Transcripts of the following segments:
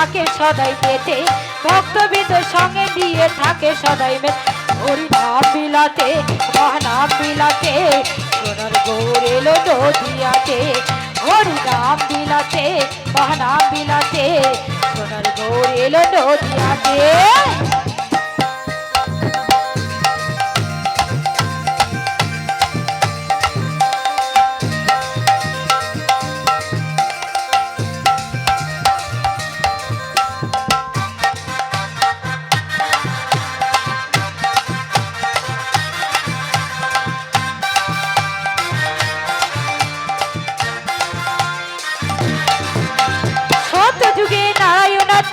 থাকে সদাই মেতে, ভক্তবৃন্দ সঙ্গে নিয়ে থাকে সদাই মেতে। হরি নাম বিলাতে মহানাম বিলাতে সোনার গৌর এলো নদিয়াতে। হরি নাম বিলাতে মহানাম বিলাতে সোনার গৌর এলো নদিয়াতে।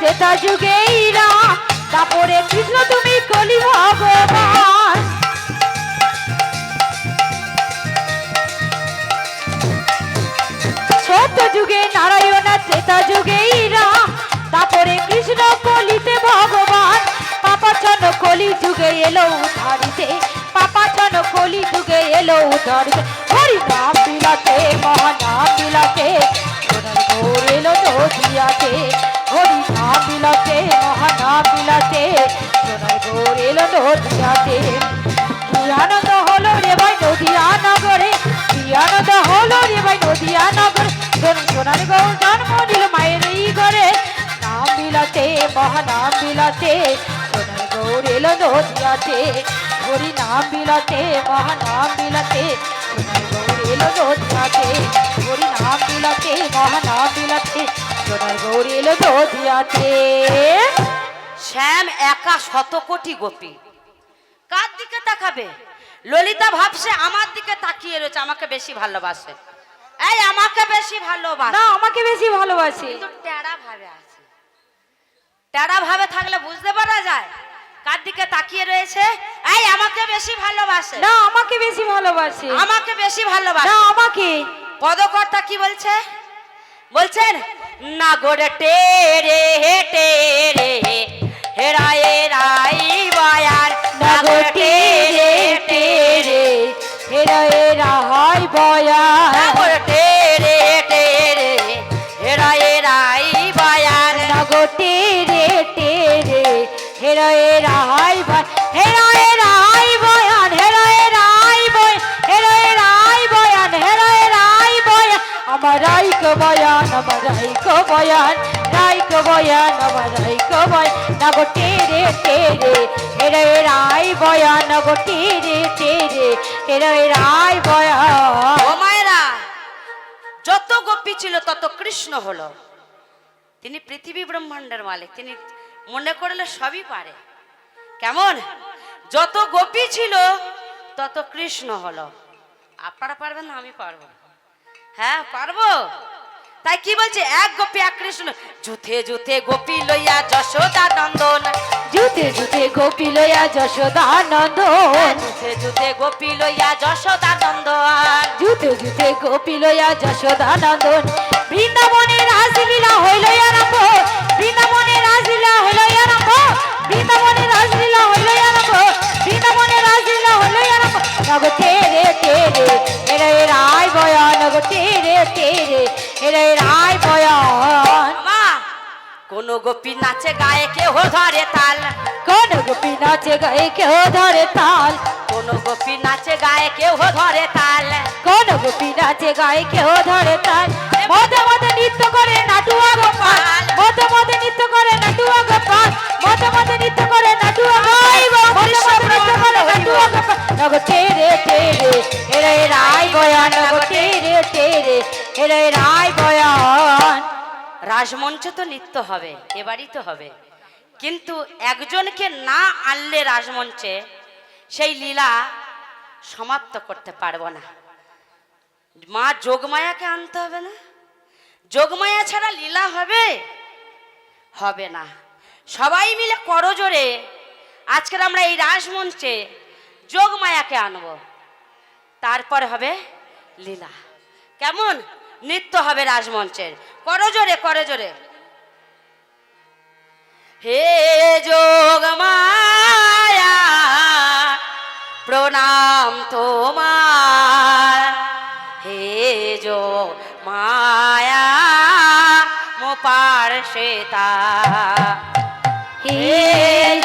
ত্রেতা যুগে রাম, তারপরে কৃষ্ণ তুমি কলি ভগবান। সত্য যুগে নারায়ণ, ত্রেতা যুগে রাম, তারপরে কৃষ্ণ কলিতে ভগবান। পাপাচন কলি যুগে এলো উদ্ধারিতে, পাপাচন কলি যুগে এলো উদ্ধারিতে। হরি নাম বিলাতে মহানাম বিলাতে সোনার গৌর এলো নদিয়াতে। হরি নাম বিলাতে মহানাম বিলাতে সোনার গৌর এলো নদিয়াতে। কি আনন্দ হলো রে ভাই নদিয়া নগরে, কি আনন্দ হলো রে ভাই নদিয়া নগরে। সোনার গৌর জন্ম নিল মায়ের এই ঘরে। নাম বিলাতে মহানাম বিলাতে সোনার গৌর এলো নদিয়াতে। হরি নাম বিলাতে মহানাম বিলাতে সোনার গৌর এলো নদিয়াতে। হরি নাম বিলাতে মহানাম বিলাতে সোনার গৌর এলো নদিয়াতে। শ্যাম একা শত কোটি গোপী, কার দিকে তাকাবে? ললিতা ভাবছে আমার দিকে তাকিয়ে রয়েছে, আমাকে বেশি ভালোবাসে। এই আমাকে বেশি ভালোবাসে না, আমাকে বেশি ভালোবাসে। কিন্তু টেরা ভাবে আছে। টেরা ভাবে থাকলে বুঝতে পারা যায় কার দিকে তাকিয়ে রয়েছে। এই আমাকে বেশি ভালোবাসে না, আমাকে বেশি ভালোবাসে। আমাকে বেশি ভালোবাসে না, আমাকে। পদকর্তা কি বলছে? বলছেন না গোরে টেরে টেরে হেরায়ে রাই বায়ার। না গো টেরে টেরে হেরায়ে রাই বায়ার। না গোরে টেরে টেরে হেরায়ে রাই বায়ার। না গো টেরে টেরে হেরায়ে রাই বায়ার। হেরায়ে রাই বায়ার, হেরায়ে রাই বায়ার, হেরায়ে রাই বায়ার, হেরায়ে রাই বায়ার। আমার রাইকো বয়ান, আমার রাইকো বয়ান, রাইকো বয়ান, আমার রাইকো বয়ান। না গো টেরে টেরে হেরায়ে রাই বয়ান, না গো টেরে টেরে হেরায়ে রাই বয়ান। ও মায়েরা, যত গোপী ছিল তত কৃষ্ণ হলো। তিনি পৃথিবী ব্রহ্মাণ্ডের মালিক, তিনি মনে করলে সবই পারে। কেমন? যত গোপী ছিল তত কৃষ্ণ হলো। আপনারা পারবেন না? আমি পারবো। হ্যাঁ পারবো। তাই কি বলছে? এক গোপী এক কৃষ্ণ। যুথে যুথে গোপী লইয়া যশোদা নন্দন, যুথে যুথে গোপী লইয়া যশোদা নন্দন, যুথে যুথে গোপী লইয়া যশোদা নন্দন, যুথে যুথে গোপী লইয়া যশোদা নন্দন। বৃন্দাবনে রাসলীলা হইল আরম্ভ, বৃন্দাবনে রাসলীলা হইল আরম্ভ, বৃন্দাবনে রাসলীলা হইল আরম্ভ, বৃন্দাবনে রাসলীলা হইল আরম্ভ। নগো তেরে তেরে হেরে রায় বয়ান, নগো তেরে তেরে হেরে রায় বয়ান। মা কোন গোপী নাচে গায়ে কেহ ধরে তাল, কোন গোপী নাচে গায়ে কেহ ধরে তাল, কোন গোপী নাচে গায়ে কেহ ধরে তাল, কোন গোপী নাচে গায়ে কেহ ধরে তাল। মধ্যে মধ্যে নৃত্য করে নাটুয়া গোপাল, মধ্যে মধ্যে নৃত্য করে নাটুয়া গোপাল, মধ্যে মধ্যে নৃত্য করে নাটুয়া গোপাল, মধ্যে মধ্যে নৃত্য করে নাটুয়া গোপাল। নগো তেরে তেরে হেরে রায় বয়ান, নগো তেরে তেরে হেরে রায় বয়ান। রাজমঞ্চে তো নৃত্য হবে, এবারই তো হবে, কিন্তু একজনকে না আনলে রাজমঞ্চে সেই লীলা সমাপ্ত করতে পারবো না। মা যোগমায়াকে আনতে হবে না? যোগমায়া ছাড়া লীলা হবে? হবে না। সবাই মিলে করজোরে আজকের আমরা এই রাজমঞ্চে যোগমায়াকে আনবো, তারপর হবে লীলা। কেমন? নৃত্য হবে রাজমঞ্চের। করজোরে করজোরে। হে যোগমায়া প্রণাম তোমার, হে যোগমায়া মোপার সেতা হে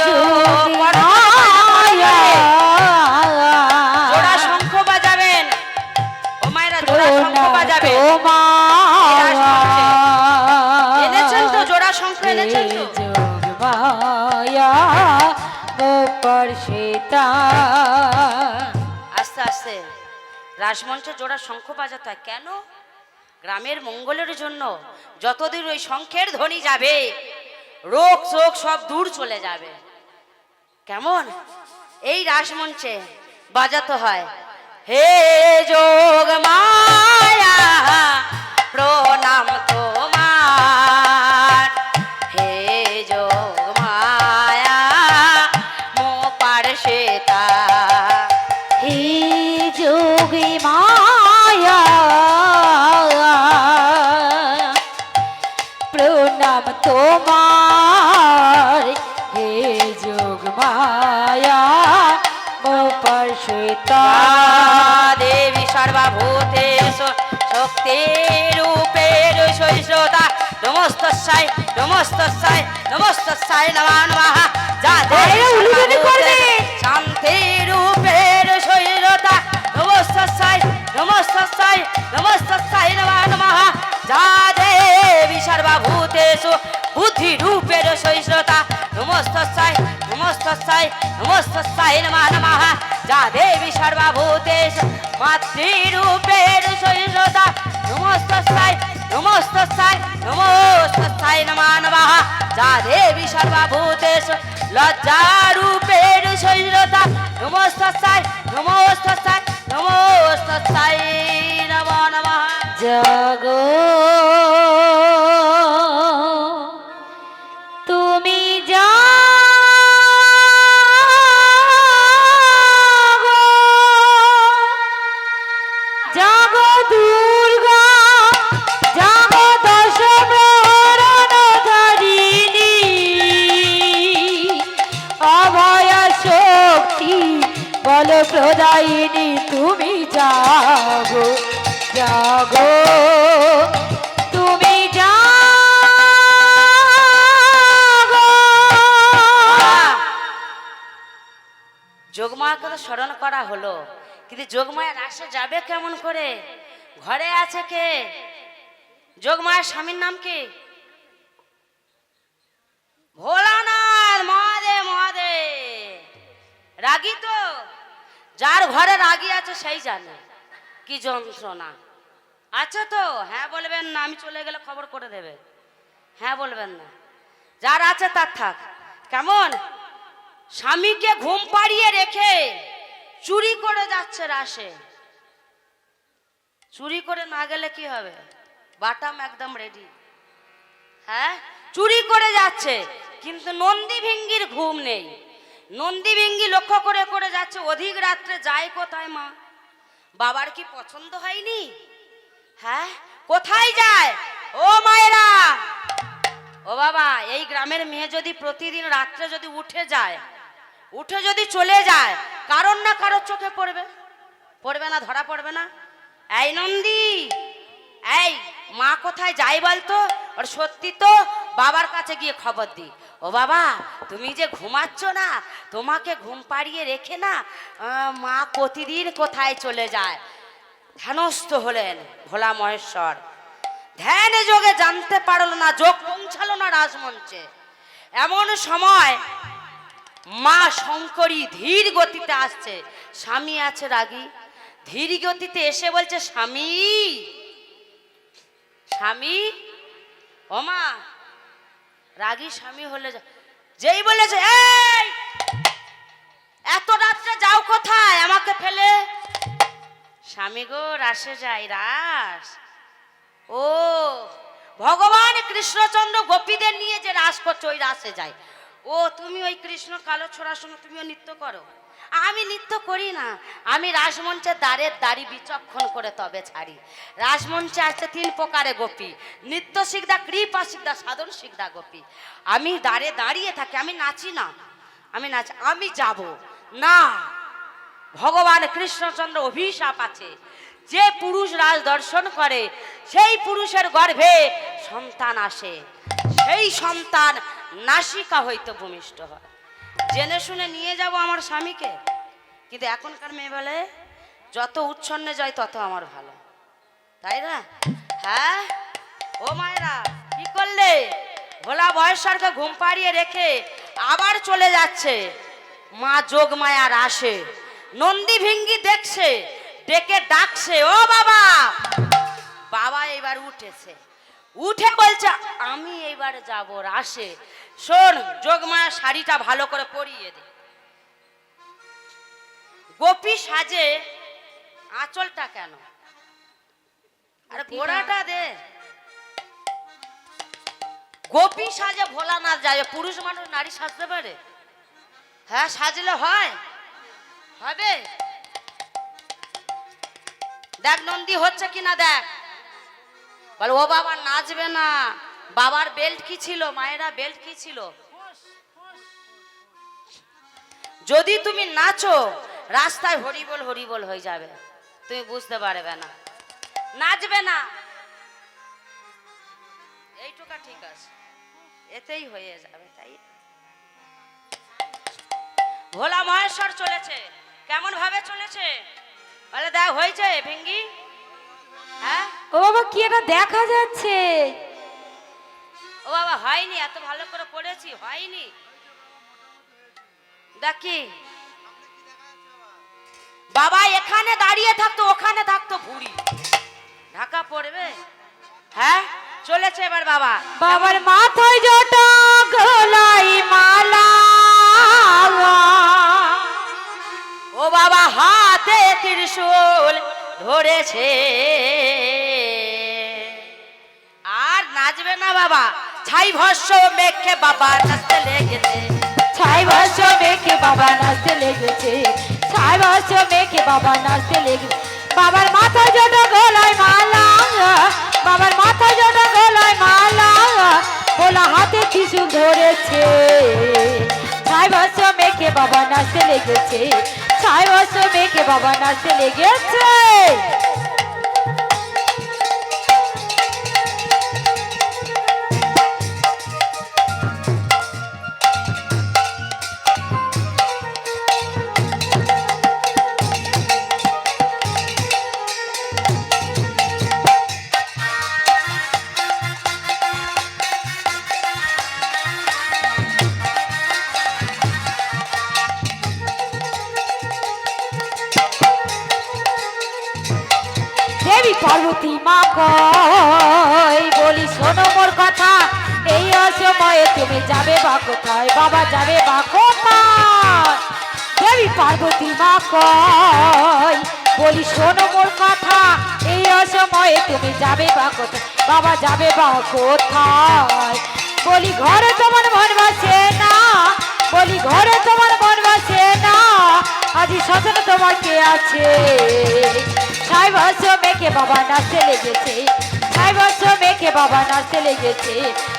যোগ মায়া জোড়া শঙ্খ বাজাবেন ও মায়েরা, জোড়া শঙ্খ বাজাবেন। এনেছেন তো জোড়া শঙ্খ, এনেছেন তো? যোগ মায়া মোপর সেতা। আস্তে আস্তে রাসমঞ্চে জোড়া শঙ্খ বাজাতে হয় কেন? গ্রামের মঙ্গলের জন্য। যতদূর ওই শঙ্খের ধ্বনি যাবে রোগ শোক সব দূর চলে যাবে। কেমন এই রাসমঞ্চে বাজাতে হয়। হে যোগ মায়া প্রণাম তোমার, হে যোগ মায়া মোপার সেতা। হে যোগী মায়া প্রণাম তোমার, হে যোগ মায়া মোপর সেতা। দেবী সর্বভূতেষু শক্তি রূপের সহিষ্ণুতা নমস্তস্যায় নমস্তস্যায় নমস্তস্যায় নমঃ নমঃ। যা দেবী শান্তি রূপের সহিষ্ণুতা নমস্তস্যায় নমস্তস্যায় নমস্তস্যায় নমঃ নমঃ। যা দেবী সর্বভূতেষু বুদ্ধি রূপের সহিষ্ণুতা নমস্তস্যায় নমস্তস্যায় নমস্তস্যায় নমঃ নমঃ। যা দেবী সর্বভূতেষু মাতৃরূপের সহিষ্ণুতা নমস্তস্যায় নমস্তস্যায় নমস্তস্যায় নমঃ নমঃ। যা দেবী সর্বভূতেষু লজ্জারূপের সহিষ্ণুতা নমস্তস্যায় নমস্তস্যায় নমস্তস্যায় নমঃ নমঃ। জাগো তুমি জাগো, জাগো দুর্গা, জাগো দশ প্রহরণধারিণী, অভয়া শক্তি বল প্রদায়িনী তুমি জাগো, জাগো তুমি জাগো। যোগমায়াকে তো স্মরণ করা হলো, কিন্তু যোগমায়া রাসে যাবে কেমন করে? ঘরে আছে কে? যোগমায়ার স্বামীর নাম কি? ভোলানাথ মহাদেব। মহাদেব রাগী তো, যার ঘরে রাগী আছে সেই জানে কি যন্ত্রণা আছে তো। হ্যাঁ বলবেন না, আমি চলে গেলে খবর করে দেবে। হ্যাঁ বলবেন না, যার আছে তার থাক। কেমন স্বামীকে ঘুম পাড়িয়ে রেখে চুরি করে যাচ্ছে রাসে। চুরি করে না গেলে কি হবে? বাটাম একদম রেডি। হ্যাঁ চুরি করে যাচ্ছে, কিন্তু নন্দী ভিঙ্গির ঘুম নেই। নন্দী ভিঙ্গি লক্ষ্য করে করে যাচ্ছে। অধিক রাত্রে যায় কোথায় মা? বাবার কি পছন্দ হয়নি? হ্যাঁ কোথায় যায়? ও মায়েরা, ও বাবা, এই গ্রামের মেয়ে যদি প্রতিদিন রাত্রে যদি উঠে যায়, উঠে যদি চলে যায়, কারণ না কারোর চোখে পড়বে। পড়বে না? ধরা পড়বে না? এই নন্দী, এই মা কোথায় যায় বলতো? আর সত্যি তো, বাবার কাছে গিয়ে খবর দি। ও বাবা, তুমি যে ঘুমাচ্ছ না, তোমাকে ঘুম পাড়িয়ে রেখে না মা প্রতিদিন কোথায় চলে যায়। ধ্যানস্থ হলেন ভোলা মহেশ্বর। ধ্যানে যোগে জানতে পারলো না, যোগ পৌঁছালো না রাজমঞ্চে। এমন সময় মা শঙ্করী ধীর গতিতে আসছে। স্বামী আছে রাগী, ধীর গতিতে এসে বলছে, স্বামী স্বামী। ও মা, রাগী স্বামী হলে যেই বলেছে, এই এত রাত্রে যাও কোথায় আমাকে ফেলে? স্বামী গো, রাসে যাই। রাস? ও ভগবান কৃষ্ণচন্দ্র গোপীদের নিয়ে যে রাস করছে ওই রাসে যায়। ও তুমি ওই কৃষ্ণ কালো ছোড়ার সঙ্গে তুমিও নৃত্য করো? আমি নৃত্য করি না, আমি রাসমঞ্চের দ্বারের দাড়ি বিচক্ষণ করে তবে ছাড়ি। রাসমঞ্চে আছে 3 প্রকারে গোপী, নৃত্য শিখদা, কৃপা শিখদা, সাধন শিখদা গোপী। আমি দ্বারে দাঁড়িয়ে থাকি, আমি নাচি না। আমি যাব না। ভগবান কৃষ্ণচন্দ্র অভিশাপ আছে, যে পুরুষ রাজ দর্শন করে সেই পুরুষের গর্ভে সন্তান আসে। সেই সন্তান নাসিকা হইতে ভূমিষ্ঠ হয়। জেনে শুনে নিয়ে যাব আমার স্বামীকে, কিন্তু এখনকার মেয়ে বলে যত উচ্ছন্নে যায় তত আমার ভালো, তাই না? হ্যাঁ ও মায়েরা, কি করলে? ভোলা বয়সারকে ঘুম পাড়িয়ে রেখে আবার চলে যাচ্ছে। মা যোগমায়ার আসে, নন্দী ভিঙ্গি দেখছে, ডেকে ডাকছে, ও বাবা। বাবা এবার উঠেছে, উঠে বলছে আমি এইবার যাব রাসে। শোন, যোগমায়া শাড়িটা ভালো করে পরিয়ে দে। গোপী সাজে, আঁচলটা কেন? আরে ঘোড়াটা দে। গোপী সাজে ভোলানাথ যায়, পুরুষ মানুষ নারী সাজতে পারে? হ্যাঁ, সাজলে হয়, হবে। দেখ নন্দী হচ্ছে কিনা দেখ। বল ও বাবা নাচবে না। বাবার বেল্ট কি ছিল? মায়েরা বেল্ট কি ছিল? যদি তুমি নাচো রাস্তায় হরিবল হরিবল হয়ে যাবে, তুমি বুঝতে পারবে না, নাচবে না। এইটুকা ঠিক আছে, এতেই হয়ে যাবে। তাই ভোলা মহেশ্বর চলেছে, কেমন ভাবে চলেছে বলে দেখ, হয়েছে ভেঙ্গি? হ্যাঁ ও বাবা, কি এটা দেখা যাচ্ছে? ও বাবা হয়নি, এত ভালো করে পড়েছি, হয়নি। দেখি বাবা এখানে দাঁড়িয়ে থাকতো, ওখানে থাকতো ভুড়ি, ঢাকা পড়বে। হ্যাঁ চলেছে এবার বাবা। বাবার মাথায় জটা, গলায় মালা, ও বাবা হাতে ত্রিশূল ধরেছে। আর নাচবে না বাবা, ছাই ভস্য মেখে বাবা নাচতে লেগেছে। ছাই বর্ষ মেখে বাবা নাচতে লেগেছে, ছাই বর্ষ মেখে বাবা নাচতে লেগেছে। বাবার মাথায় জটা, গলায় মালা, বাবার মাথায় জটা, গলায় মালা, বলা হাতে ত্রিশূল ধরেছে। ছাই বর্ষ মেখে বাবা নাচতে লেগেছে, ছাই বর্ষ মেখে বাবা নাচতে লেগেছে। দেবী পার্বতী মা কই, বলি শোনো মোর কথা, এই অসময়ে তুমি যাবে বা কোথায়? বাবা যাবে বা কোথায়? দেবী পার্বতী মা কই, বলি শোনো মোর কথা, এই অসময়ে তুমি যাবে বা কোথায়? বাবা যাবে বা কোথায়? বলি ঘরে তোমার মন বসে না, বলি ঘরে তোমার মন বসে না, আজি শ্মশানে তোমার কে আছে? ছাই বর্ষ মেখে বাবা নাচতে লেগেছে, ছাই বর্ষ মেখে বাবা নাচতে লেগেছে,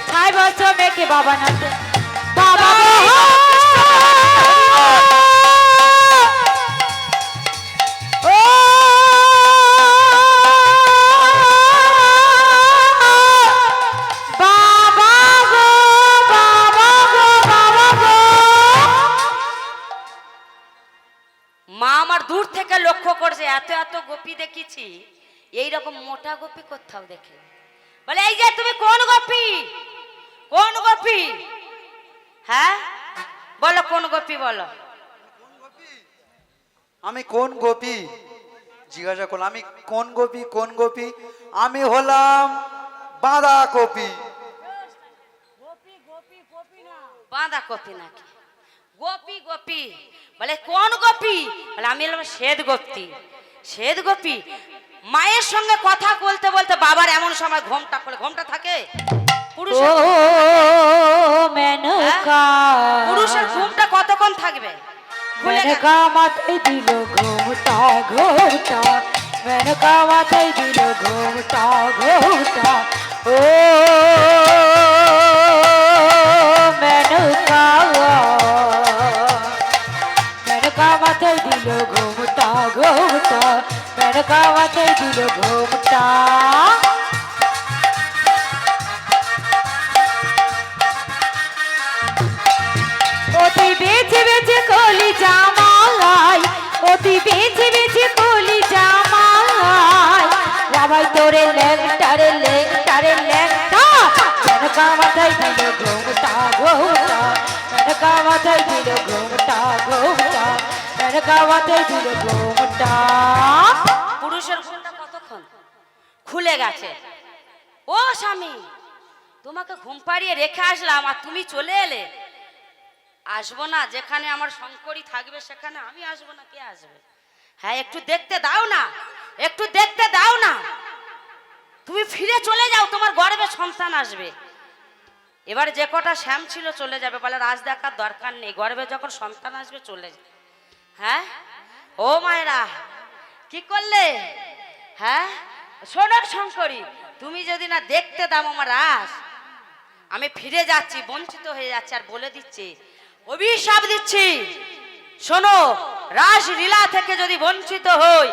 ছাই বর্ষ মেখে বাবা নাচতে। বাবা ও বাবা গো, বাবা গো, বাবা গো। মা আমার দূর থেকে লক্ষ্য করছে, এত এত গোপী দেখেছি, এইরকম মোটা গোপী কোথাও দেখে। বলে এই যে তুমি কোন গোপী? কোন গোপী? হ্যাঁ বলো কোন গোপী বলো। আমি কোন গোপী জিজ্ঞাসা করলাম, আমি কোন গোপী? কোন গোপী? আমি হলাম বাঁধা কপি। বাঁধা কপি নাকি? গোপী গোপী বলে কোন গোপী? বলে আমি হলাম শ্বেত গোপী। শ্বেত গোপী মায়ের সঙ্গে কথা বলতে বলতে বাবার এমন সময় ঘোমটা খোলে। ঘোমটা থাকে পুরুষ, ও মেনকা, পুরুষের ঘুমটা কতক্ষণ থাকবে? খুলে গেছে। মেনকা মাথায় দিল ঘোমটা, ঘোমটা, মেনকা মাথায় দিল ঘোমটা, ঘোমটা। ও মেনকা, মেনকা মাথায় দিল ঘোমটা, ঘোমটা, মেনকা মাথায় দিল ঘোমটা। অতি বেছে বেছে কলি জামাই, অতি বেছে বেছে কলি জামাই, রাবাই তোরে লেংটারে লেংটারে লেংটা, মেনকা মাথায় দিল ঘুমটা ঘুমটা, মেনকা মাথায় দিল ঘুমটা ঘুমটা, মেনকা মাথায় দিল ঘুমটা। পুরুষের ঘুমটা কতক্ষণ খুলে গেছে। ও স্বামী, তোমাকে ঘুম পাড়িয়ে রেখে আসলাম আর তুমি চলে এলে। আসবো না, যেখানে আমার শঙ্করী থাকবে সেখানে আমি আসবো না, কে আসবে? হ্যাঁ, একটু দেখতে দাও না, একটু দেখতে দাও না। তুমি ফিরে চলে যাও, তোমার গর্ভে সন্তান আসবে। এবার যে কটা শ্যাম ছিল চলে যাবে, বলে রাজ দেখার দরকার নেই, গর্ভে যখন সন্তান আসবে চলে যাবে। হ্যাঁ ও মায়েরা, কি করলে? হ্যাঁ শোনো শঙ্করী, তুমি যদি না দেখতে দাও আমার রাস, আমি ফিরে যাচ্ছি, বঞ্চিত হয়ে যাচ্ছি। আর বলে দিচ্ছি, অভিশাপ দিচ্ছি, শোনো, রাসলীলা থেকে যদি বঞ্চিত হই,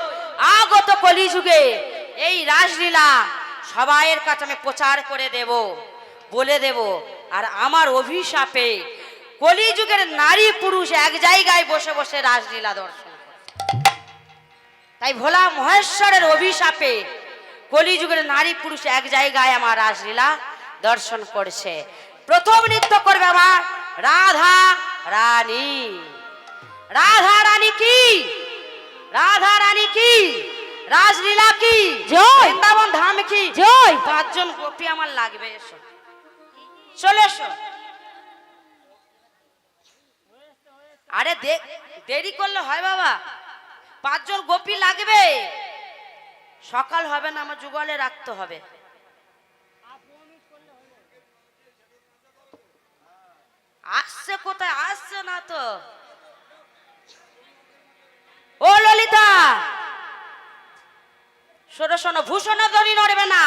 আগত কলিযুগে এই রাসলীলা সবাইয়ের কাছে আমি প্রচার করে দেব, বলে দেব। আর আমার অভিশাপে কলিযুগের নারী পুরুষ এক জায়গায় বসে বসে রাসলীলা দর্শন করে। তাই ভোলা মহেশ্বরের অভিশাপে কলিযুগের নারী পুরুষ এক জায়গায় আমার রাসলীলা দর্শন করছে। প্রথম নৃত্য করবে আমার রাধা রানী। রাধা রানী কি, রাধা রানী কি, রাসলীলা কি, জয়। বৃন্দাবন ধাম কি, জয়। 5 জন গোপী আমার লাগবে, এসো চলে এসো। আরে দেরি করলে হয় বাবা, 5 জন গোপী লাগবে, সকাল হবে না, আমার যুগলে রাখতে হবে। আসছে কোথায়, আসছে না তো। ও ললিতা, শোনো শোনো, ভূষণ ধ্বনি নড়বে না,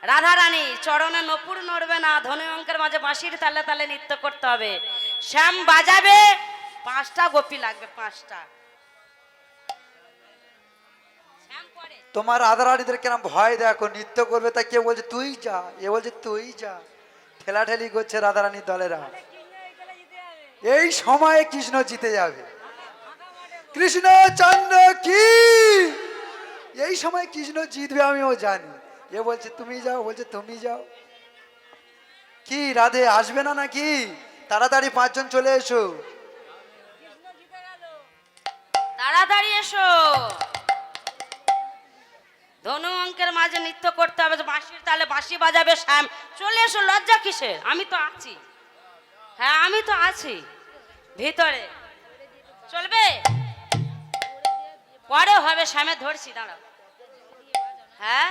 রাধা রানী চরণে নপুর নড়বে না, ধনী অঙ্কের মাঝে বাঁশির তালে তালে নৃত্য করতে হবে। শ্যাম বাজাবে, 5টা গোপী লাগবে, 5টা। তোমার রাধারানীদের কেন ভয় দেখো, নৃত্য করবে, তা কেউ বলছে তুই যা, এ বলছে তুই যা, ঠেলাঠেলি করছে রাধারানীর দলেরা। এই সময়ে কৃষ্ণ জিতে যাবে, কৃষ্ণ চন্দ্র কি, এই সময় কৃষ্ণ জিতবে আমিও জানি। এ বলছে তুমি যাও, বলছে তুমি যাও। কি রাধে আসবে না নাকি? তাড়াতাড়ি 5 জন চলে এসো, তাড়াতাড়ি এসো। ধনু অঙ্কের মাঝে নৃত্য করতে হবে, বাঁশির তালে বাঁশি বাজাবে শ্যাম। চলে এসো, লজ্জা কিসের, আমি তো আছি। হ্যাঁ আমি তো আছি ভিতরে, চলবে, পরে হবে, শ্যামে ধরছি, দাঁড়াও। হ্যাঁ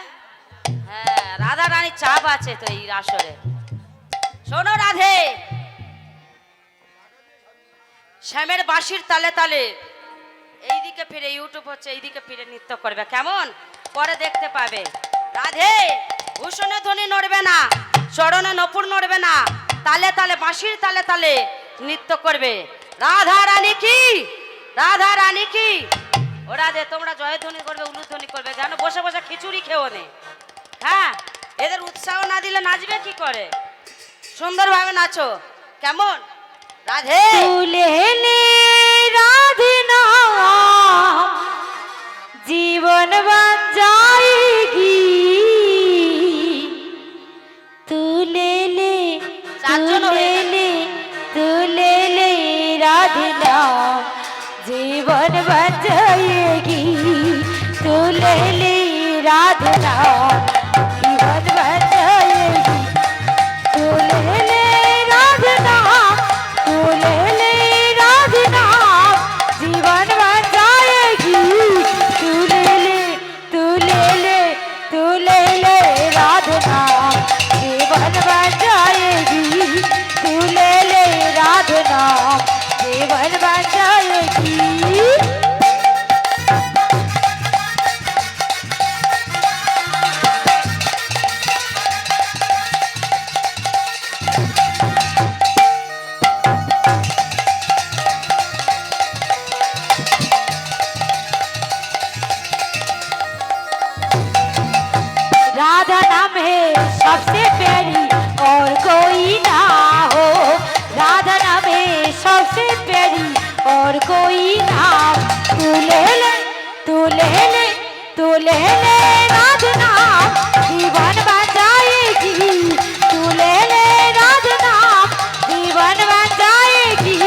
হ্যাঁ, রাধা রানীর চাপ আছে তো এই আসরে। শোনো রাধে, শ্যামের বাঁশির তালে তালে এইদিকে ফিরে, ইউটিউব হচ্ছে, এইদিকে ফিরে নৃত্য করবে, কেমন পরে দেখতে পাবে। রাধে ভূষণে ধ্বনি নড়বে না, চরণে নপুর নড়বে না, তালে তালে বাঁশির তালে তালে নৃত্য করবে। রাধা রানী কি, রাধা রানী কি। ও রাধে, তোমরা জয়ধ্বনি করবে, উলুধ্বনি করবে, যেন বসে বসে খিচুড়ি খেও নে। হ্যাঁ, এদের উৎসাহ না দিলে নাচবে কি করে? সুন্দরভাবে নাচো, কেমন রাধে। তুলেলে রাধে নাম জীবন বাঁচাएगी, তুলেলে তুলেলে তুলেলে রাধে নাম জীবন বাঁচাएगी, তুলেলে রাধে নাম জীবন বাঁচাएगी, তুলেলে রাধে নাম, তুলেলে রাধে নাম জীবন বাঁচাएगी, তুলেলে তুলেলে তুলেলে রাধে নাম জীবন বাঁচাएगी, তুলেলে রাধে নাম জীবন বাঁচাएगी। राधा नाम है सबसे प्यारी और कोई ना हो, लगते प्यारी और कोई नाम तू ले ले तू ले ले तू ले ले राध नाम जीवन बन जाएगी तू ले ले राध नाम जीवन बन जाएगी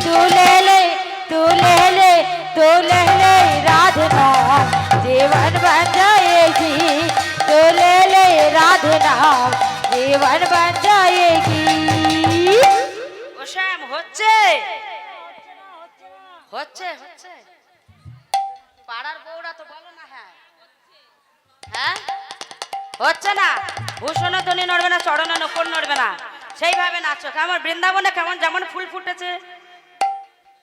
तू ले ले तू ले ले तू ले ले राध नाम जीवन बन जाएगी तू ले ले राध नाम जीवन बन जाएगी ও শ্যাম হচ্ছে হচ্ছে হচ্ছে পাড়ার বউরা তো বলো না হ্যাঁ হ্যাঁ হচ্ছে না ভূষণ ধ্বনি নড়বে না চরণে নকুল নড়বে না সেইভাবে নাচো কেমন বৃন্দাবনে কেমন যেমন ফুল ফুটেছে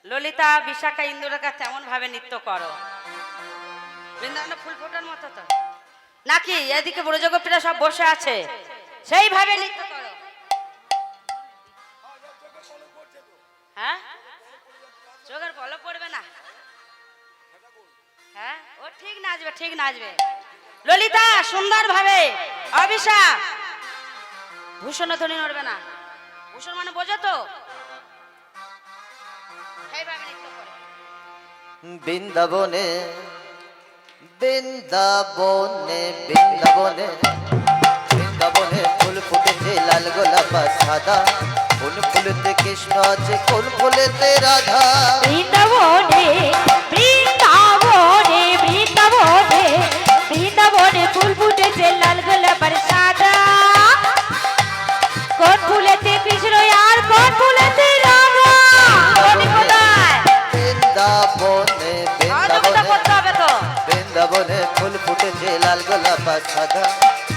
ললিতা বিশাখা ইন্দুরেখা তেমন ভাবে নৃত্য করো বৃন্দাবনে ফুল ফোটার মতো তো নাকি এদিকে ব্রজগোপীরা সব বসে আছে সেইভাবে নৃত্য করো হ্যাঁ চোখের পলক পড়বে না হ্যাঁ ও ঠিক নাচবে ঠিক নাচবে ললিতা সুন্দর ভাবে অভিশাপ ভূষণ ধ্বনি নড়বে না ভূষণ মানে বোঝো তো সেইভাবে নৃত্য করো বৃন্দাবনে বৃন্দাবনে বৃন্দাবনে বৃন্দাবনে ফুল ফুটেছে লাল গোলাপ আর সাদা কোন ফুলেতে কৃষ্ণ আছে কোন ফুলেতে রাধা বৃন্দাবনে বৃন্দাবনে বৃন্দাবনে বৃন্দাবনে ফুল ফুটেছে লাল গোলাপের সাদা কোন ফুলেতে কৃষ্ণ আর কোন ফুলেতে রাধা কোন কোথায় বৃন্দাবনে সহযোগিতা করতে হবে তো বৃন্দাবনে ফুল ফুটেছে লাল গোলাপ আর সাদা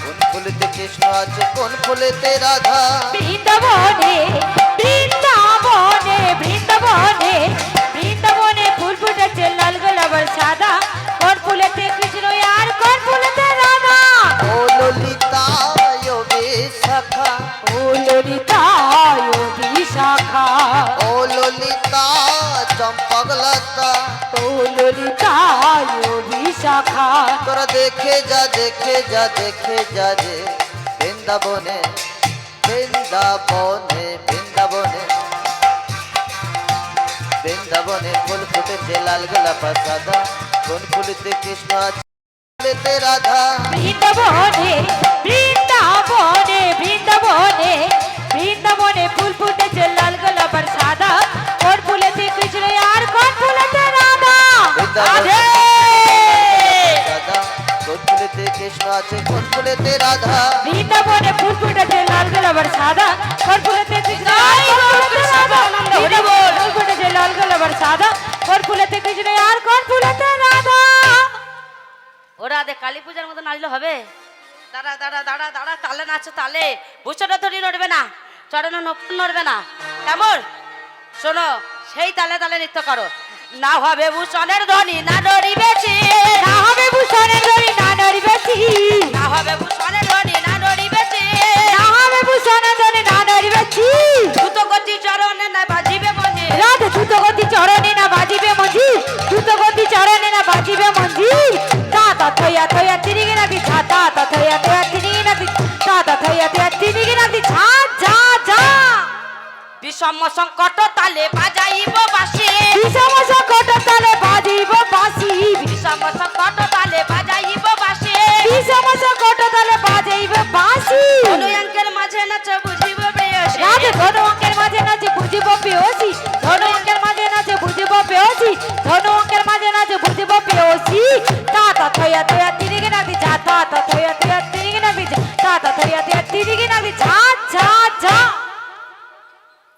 কোন ফুলেতে কৃষ্ণ আছে কোন ফুলেতে রাধা বৃন্দাবনে বৃন্দাবনে বৃন্দাবনে বৃন্দাবনে ফুল ফুটেছে লাল গোলাপের সাদা কোন ফুলেতে কৃষ্ণ আর কোন ফুলেতে রাধা ও ললিতা ও বিশাখা ও ললিতা ও বিশাখা ও ললিতা চম্পকলতা ও ললিতা ও বিশাখা তোরা দেখে যা দেখে যা দেখে যা রে বৃন্দাবনে বৃন্দাবনে বৃন্দাবনে বৃন্দাবনে ফুল ফুটেছে লাল গোলাপ আর সাদা কোন ফুলেতে কৃষ্ণ আছে ফুলেতে রাধা বৃন্দাবনে বৃন্দাবনে বৃন্দাবনে বৃন্দাবনে ফুল ফুটেছে লাল গোলাপের সাদা কোন ফুলেতে কৃষ্ণ আর কোন ফুলেতে রাধা রাধে রাধা কোন ফুলেতে কৃষ্ণ আছে কোন ফুলেতে রাধা বৃন্দাবনে ফুল ফুটেছে লাল গোলাপের সাদা কোন ফুলেতে কৃষ্ণ আর কোন ফুলেতে রাধা বৃন্দাবনে ফুল ফুটেছে লাল গোলাপের সাদা কোন ফুলেতে কৃষ্ণ আর কোন ফুলেতে রাধা ওরা দে কালী পূজার মতো নাচলে হবে দাঁড়া দাঁড়া দাঁড়া দাঁড়া তালে নাচো তালে ভূষণের ধ্বনি নড়বে না চরণ নকুল নড়বে না কেমন শোনো সেই তালে তালে নৃত্য করো না হবে ভূষণের ধ্বনি না নড়িবেছি না হবে ভূষণের ধ্বনি না নড়িবেছি না হবে ভূষণের ধ্বনি না নড়িবেছি না হবে ভূষণের ধ্বনি না নড়িবেছি দ্রুত গতি চরণে না বাজিবে মনে রাধে দ্রুতগতি চরণে না বাজিবে মঞ্জি দ্রুতগতি চরণে না বাজিবে মঞ্জি তা থয়া থয়া তিরিগে নাতি ছা তা থয়া থয়া তিরিগে নাতি তা থয়া থয়া তিরিগে নাতি ছা যা যা বিষম সংকট তালে বাজাইব বাঁশি বিষম সংকট তালে বাজিব বাঁশি বিষম সংকট তালে বাজাইব বাঁশি বিষম সংকট তালে বাজাইব বাঁশি অনুয়ঙ্কের মাঝে নাচ বুঝিব প্রেয়সী রাধে ধনু অঙ্কের মাঝে নাচে বুঝিব পেয়সী ধনু অঙ্কের মাঝে নাচে বুঝিব পেয়সী ধনু অঙ্কের মাঝে নাচে বুঝিব পেয়সী তা থয়া থয়া তিরিগে নাতি ছা তা থয়া থয়া তিরিগে নাতি ছা তা থয়া থয়া তিরিগে নাতি ছা যা যা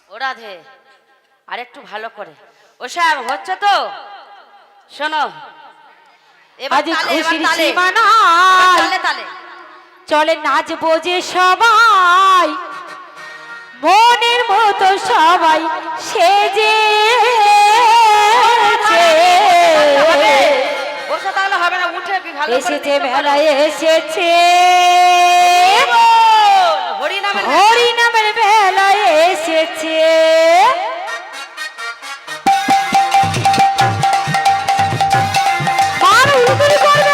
ও রাধে আর একটু ভালো করে ও সাহেব হচ্ছে তো শোনো এবার আজ তালে এবার খুশির তালে সীমা এবার নাই তালে তালে চলে নাচবো যে সবাই মনের মতো সবাই সেজে বসে তাহলে হবে না উঠে ভালো করে এসেছে নৃত্য করো। মেলায় এসেছে হরি নামে হরি নামের বেলায় এসেছে মান উলুতুলি করবে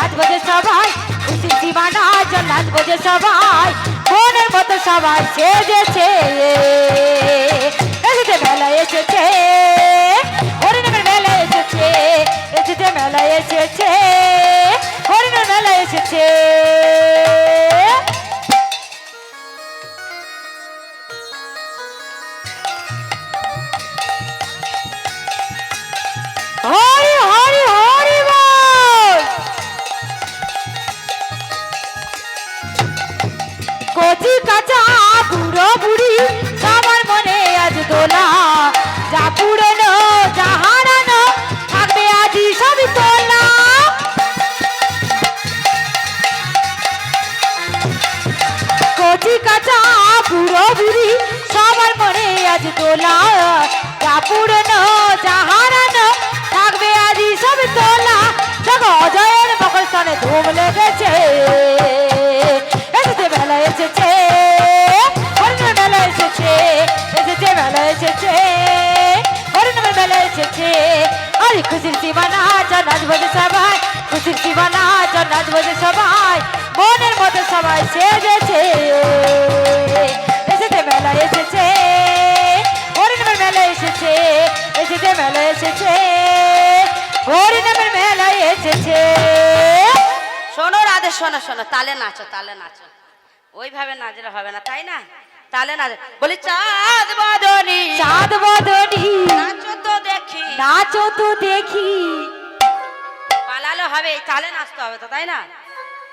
নাচবো যে সবাই খুশির সীমানা চল নাচবো যে সবাই মনের মতো সবাই সেজেছে এসেছে মেলা এসেছে হরিনামের মেলা এসেছে এসেছে মেলা এসেছে হরিনামের মেলা এসেছে হরি হরি হরি বল কচি কাঁচা বুড়ো বুড়ি সবার মনে আজ দোলা যা পুরনো যা হারানো থাকবে আজই সবই তোলা কচি কাঁচা বুড়ো বুড়ি সবার মনে আজ দোলা যা পুরনো যা হারানো থাকবে আজই সবই তোলা দেখো অজয়ের মকর স্থানে ধুম লেগেছে এসেছে মেলা এসেছে হরিনামের মেলা এসেছে এসেছে মেলা এসেছে হরিনামের মেলা এসেছে আরে খুশির সীমানা যা নাচবো যে সবাই খুশির সীমানা যা নাচবো যে সবাই মনের মতো সবাই সেজেছে এসেছে মেলা এসেছে হরিনামের মেলা এসেছে এসেছে মেলা এসেছে হরিনামের মেলা এসেছে শোনো রাধে শোনো শোনো তালে নাচো তালে নাচো ওইভাবে নাচলে হবে না তাই না তালে নাচ বলি চাঁদ বদনি চাঁদ বদনি নাচো তো দেখি নাচো তো দেখি পালালে হবে এই তালে নাচতে হবে তো তাই না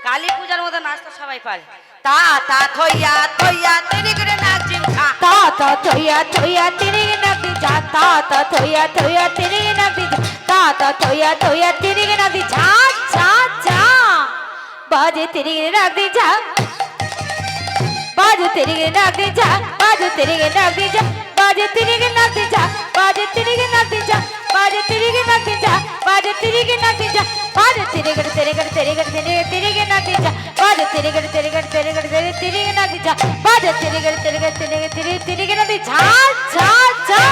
কালী পূজার মতো নাচ তো সবাই পারে তা তা থইয়া থইয়া তেরি করে নাচিম খা তা তা থইয়া থইয়া তিরি নাচি যা তা তা থইয়া থইয়া তিরি নাচি তা তা থইয়া থইয়া তিরি নাচি ঝা ঝা ঝা বাজে তিরি নাচি যা बाजे तेरी के नाक दे जा बाजे तेरी के नाक दे जा बाजे तेरी के नाक दे जा बाजे तेरी के नाक दे जा बाजे तेरी के नाक दे जा बाजे तेरी के नाक दे जा बाजे तेरे के नाक दे जा बाजे तेरे के नाक दे जा बाजे तेरे के नाक दे झा झा झा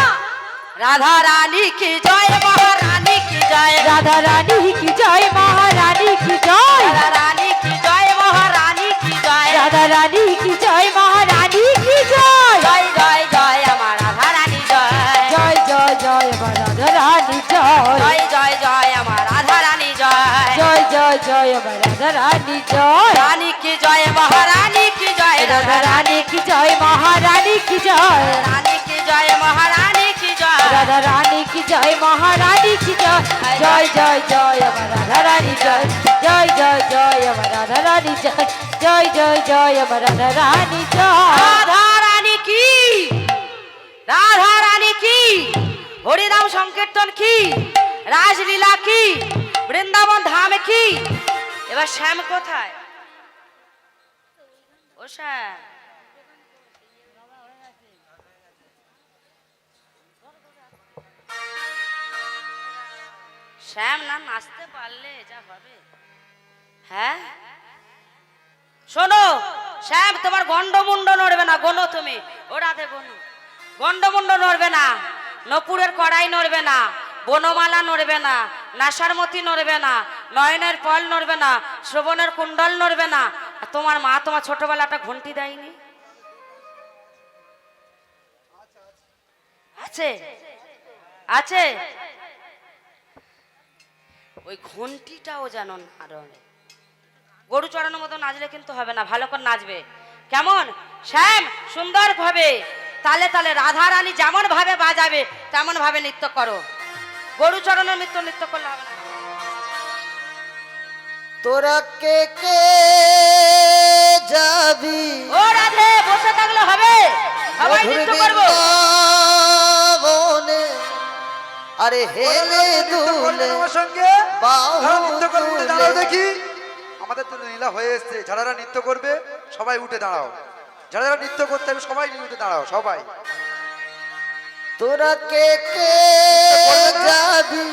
राधा रानी की जय महारानी की जय राधा रानी की जय महारानी की जय राधा रानी की जय महारानी की जय राधा रानी की जय महारानी की जय जय जय जय আমার রাধা রানী জয় जय जय जय राधा रानी जय জয় জয় জয় আমার রাধা রানী জয় जय जय जय राधा रानी जय रानी की जय महारानी की जय राधा रानी की जय महारानी की जय रानी की जय महारानी की जय राधा रानी की जय महारानी की जय जय जय जय राधा रानी जय जय जय जय राधा रानी जय जय जय जय राधा रानी जय राधा रानी की राधा रानी की হরিনাম সংকীর্তন কি রাসলীলা কি বৃন্দাবন ধাম কি এবার শ্যাম কোথায় ও শ্যাম শ্যাম না নাচতে পারলে যা হবে হ্যাঁ শোনো শ্যাম তোমার গন্ডমুন্ড নড়বে না গোনো তুমি ও রাধে গোনো গন্ডমুন্ড নড়বে না নপুরের কড়াই নড়বে না বনমালা নড়বে না নাসারমতি নড়বে না নয়নের ফল নড়বে না শ্রবণের কুণ্ডল নড়বে না আর তোমার মা তোমার ছোটবেলা একটা ঘন্টি দেয়নি আছে আছে ওই ঘন্টিটাও যেন নাড়ে গরু চড়ানোর মতো নাচলে কিন্তু হবে না ভালো করে নাচবে কেমন শ্যাম সুন্দর ভাবে তালে তালে রাধা রানী যেমন ভাবে বাজাবে তেমন ভাবে নৃত্য করো গরু চড়ানোর নৃত্য করলে হবে না তোরা কে কে যাবি ও রাধে বসে থাকলে হবে সবাই নৃত্য করবো বৃন্দাবনে, আরে হেলে দুলে আমার সঙ্গে বাহু যারা নৃত্য করবে উঠে দাঁড়াও তুলে। দেখি আমাদের তো লীলা হয়ে এসছে যারা নৃত্য করবে সবাই উঠে দাঁড়াও যারা যারা নৃত্য করতে হবে সবাই উঠে দাঁড়াও সবাই তোরা কে কে যাবি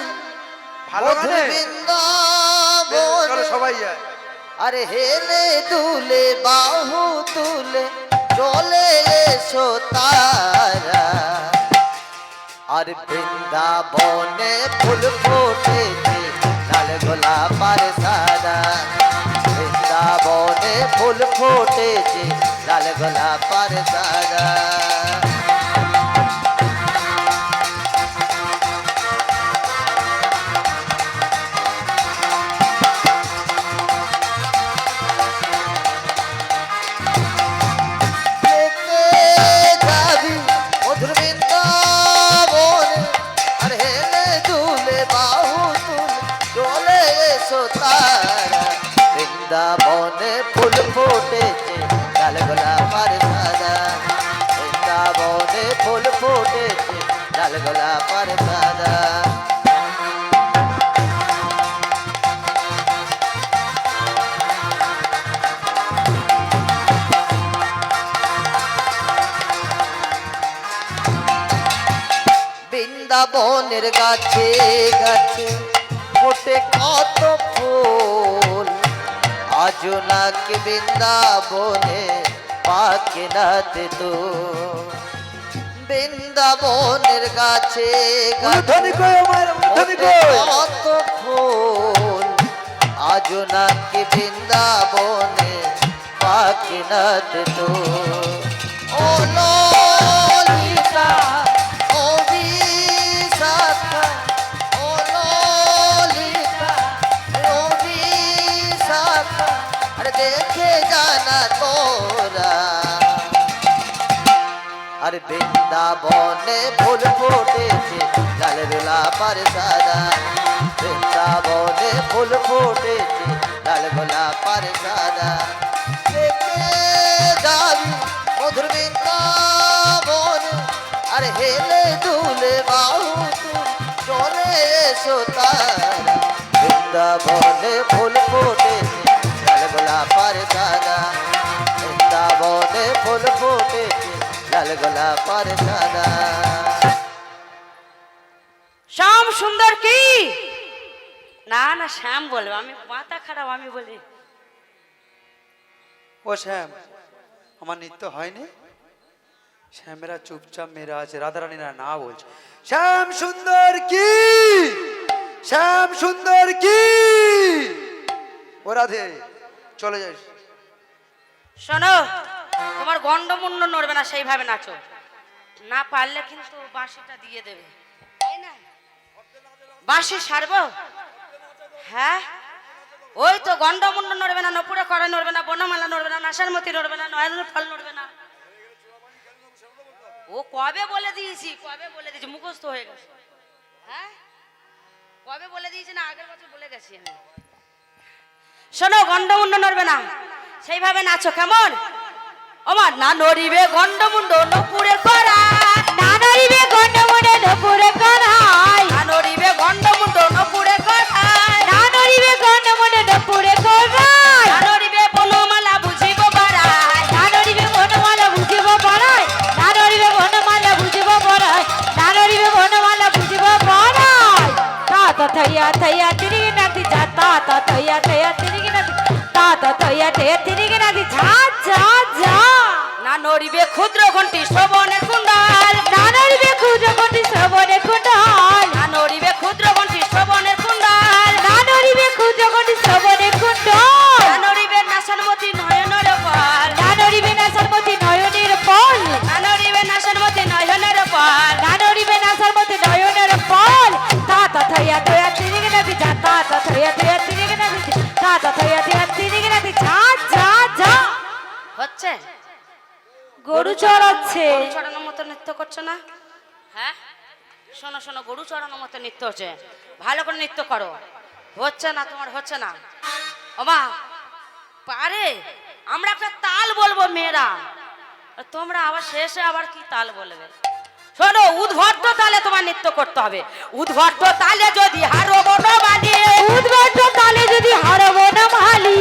ভালো গানে চলো বৃন্দাবনে, সবাই যায় আরে হেলে দুলে বাহু তুলে চলে এসো তারা, আর বৃন্দাবনে ফুল ফোটেছে লাল গোলাপার সাদা বৃন্দাবনে ফুল ফুটেছে লাল গোলাপার সাদা বৃন্দাবনে ফুল ফুটেছে লাল গোলাপার সাদা বৃন্দাবনে ফুল ফুটেছে লাল গোলাপার সাদা বৃন্দাবনের গাছে গাছে ফোটে কত ফুল আজ নাকি বৃন্দাবনে পাকে নাতে তো বৃন্দাবনের গাছে উলুধ্বনি কই আমার উলুধ্বনি কই কত ফুল আজ নাকি বৃন্দাবনে পাকে নাতে তো ও ললিতা ও বিশাখা ও ললিতা ও বিশাখা আরে দেখে জানা তোরা আর বৃন্দাবনে ফুল ফুটেছে লাল গোলাপার সাদা বৃন্দাবনে ফুল ফুটেছে লাল গোলাপার সাদা দেখে যাবি মধুর বৃন্দাবন আর হেলে দুলে বাহু চলে এসো তারা বৃন্দাবনে ফুল ফুটেছে লাল গোলাপার সাদা বৃন্দাবনে ফুল ফুটেছে লাল গোলাপার সাদা শ্যাম সুন্দর কি না না শ্যাম বলবো আমি মাথা খারাপ আমি বলি ও শ্যাম আমার নৃত্য হয়নি শ্যামেরা চুপচাপ মেয়েরা আছে রাধারানীরা না বলছে শ্যাম সুন্দর কি শ্যাম সুন্দর কি ও রাধে চলে যাস শোনো তোমার গন্ডমুন্ড নড়বে না সেইভাবে নাচো না পারলে কিন্তু বাঁশিটা দিয়ে দেবে তাই না বাঁশি সারবো হ্যাঁ ওই তো গন্ডমুন্ড নড়বে না নপুরে করে নড়বে না বনমালা নড়বে না নাসারমতি নড়বে না নয়নের ফল নড়বে না ও কবে বলে দিয়েছি মুখস্থ হয়ে গেছে হ্যাঁ কবে বলে দিয়েছি না আগের বছর বলে গেছি আমি শোনো গন্ডমুন্ড নড়বে না সেইভাবে নাচো কেমন আমার না নড়িবে গন্ডমুন্ড নপুরে করা না নড়িবে গন্ডমুন্ড নপুরে করাই না নড়িবে গন্ডমুন্ড নপুরে করা না নড়িবে গন্ডমুন্ড নপুরে করাই না নড়িবে বনমালা বুঝিব পারাই না নড়িবে বনমালা বুঝিব পারাই না নড়িবে বনমালা বুঝিব পারাই না নড়িবে বনমালা বুঝিব পারাই তা থইয়া থইয়া তিরিগি নাতি যা তা থইয়া থইয়া তিরিগি নাতি তা থইয়া থইয়া তিরিগি নাতি যা যা যা না নড়িবে ক্ষুদ্র ঘন্টি শ্রবণের কুণ্ডাল না নড়িবে ক্ষুদ্র ঘন্টি শ্রবণের কুণ্ডাল না নড়িবে ক্ষুদ্র ঘন্টি শ্রবণের কুণ্ডাল না নড়িবে ক্ষুদ্র ঘন্টি শ্রবণের কুণ্ডাল না নড়িবে নাসনমতি নয়নের পাল না নড়িবে নাসরমতি নয়নের ফল না নড়িবে নাসনমতি নয়নের পাল না নড়িবে নাসরমতি নয়নের ফল তা থইয়া থইয়া তিরিগি নাতি যা তা থইয়া থইয়া তিরিগি নাতি তা থইয়া থইয়া তিরিগি নাতি যা যা যা হচ্ছে গরু চড়াচ্ছে গরু চড়ানোর মতো নৃত্য করছো না হ্যাঁ শোনো শোনো গরু চড়ানোর মতো নৃত্য হচ্ছে ভালো করে নৃত্য করো হচ্ছে না তোমার হচ্ছে না ওমা পারে আমরা একটা তাল বলবো মেয়েরা আর তোমরা আবার শেষে আবার কি তাল বলবে শোনো উদ্ভট্ট তালে তোমার নৃত্য করতে হবে উদ্ভট্ট তালে যদি হারবো না বালি উদ্ভট তালে যদি হারবো না মালি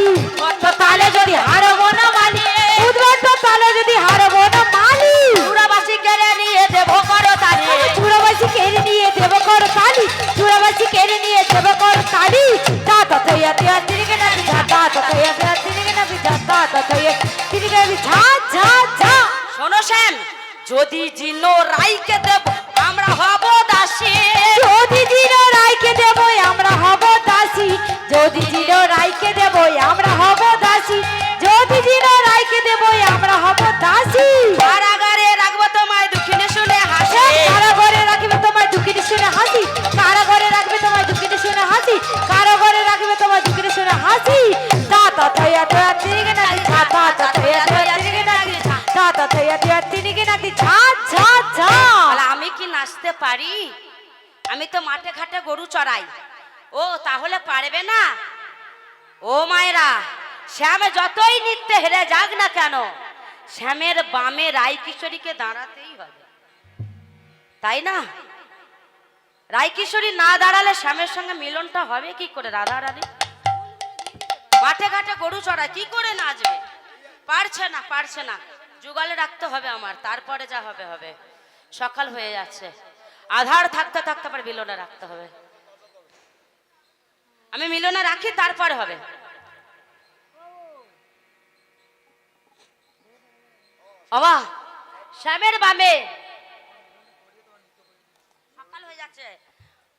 উদ্ভট্ট তালে যদি হারবো না বালি উদ্ভট তালে যদি হারবো না মালি চূড়াবাসী কেড়ে নিয়ে দেবো করো তালি চূড়াবাসী কেড়ে নিয়ে দেব কর তালি চূড়াবাসী কেড়ে নিয়ে দেব কর তালি তা থইয়া থইয়া তিরিগি নাতি যা তা থইয়া থইয়া তিরিগি নাতি যা তা থইয়া তিরিগি নাতি যা যা যা শোনো শ্যাম যদি জিনো রাইকে দেব আমরা হব দাসী যদি দিন রাইকে দেব আমরা হব দাসী কি নাচতে পারি? আমি তো মাঠে ঘাটে গরু চড়াই। ও তাহলে পারবে না? ও মায়েরা, শ্যাম যতই নৃত্যে হেরে যাক না কেন, শ্যামের বামে রায়কিশোরীকে দাঁড়াতেই হবে, তাই না? রায়কিশোরী না দাঁড়ালে শ্যামের সঙ্গে মিলনটা হবে কি করে? রাধা রানী মাঠে ঘাটে গরু চড়ায়, কি করে নাচবে? পারছে না, পারছে না। জুগালে রাখতে হবে আমার, তারপরে যা হবে হবে। সকাল হয়ে যাচ্ছে, আধার থাকতে থাকতে পরে মিলনে রাখতে হবে। আমি মিলনে রাখি, তারপরে হবে। বাবা, শ্যামের বামে সকাল হয়ে যাচ্ছে,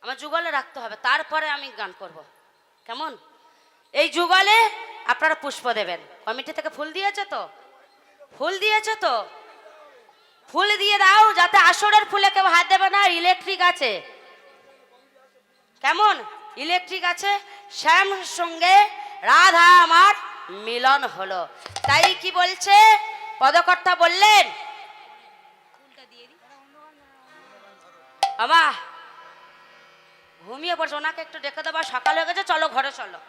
আমার যুগলে রাখতে হবে, তারপরে আমি গান করব। কেমন? এই যুগলে আপনারা পুষ্প দেবেন। কমিটি থেকে ফুল দিয়েছে তো? ফুল দিয়েছে তো? ফুল দিয়ে দাও, যাতে আসরের ফুলে কেউ হাত দেবে না। ইলেকট্রিক আছে, কেমন? ইলেকট্রিক আছে। শ্যাম সঙ্গে রাধা আমার মিলন হলো, তাই কি বলছে পদকর্তা বললেন, আমা ঘুমিয়ে পড়ছে, ওনাকে একটু ডেকে দেবা, সকাল হয়ে গেছে, চলো ঘরে চলো।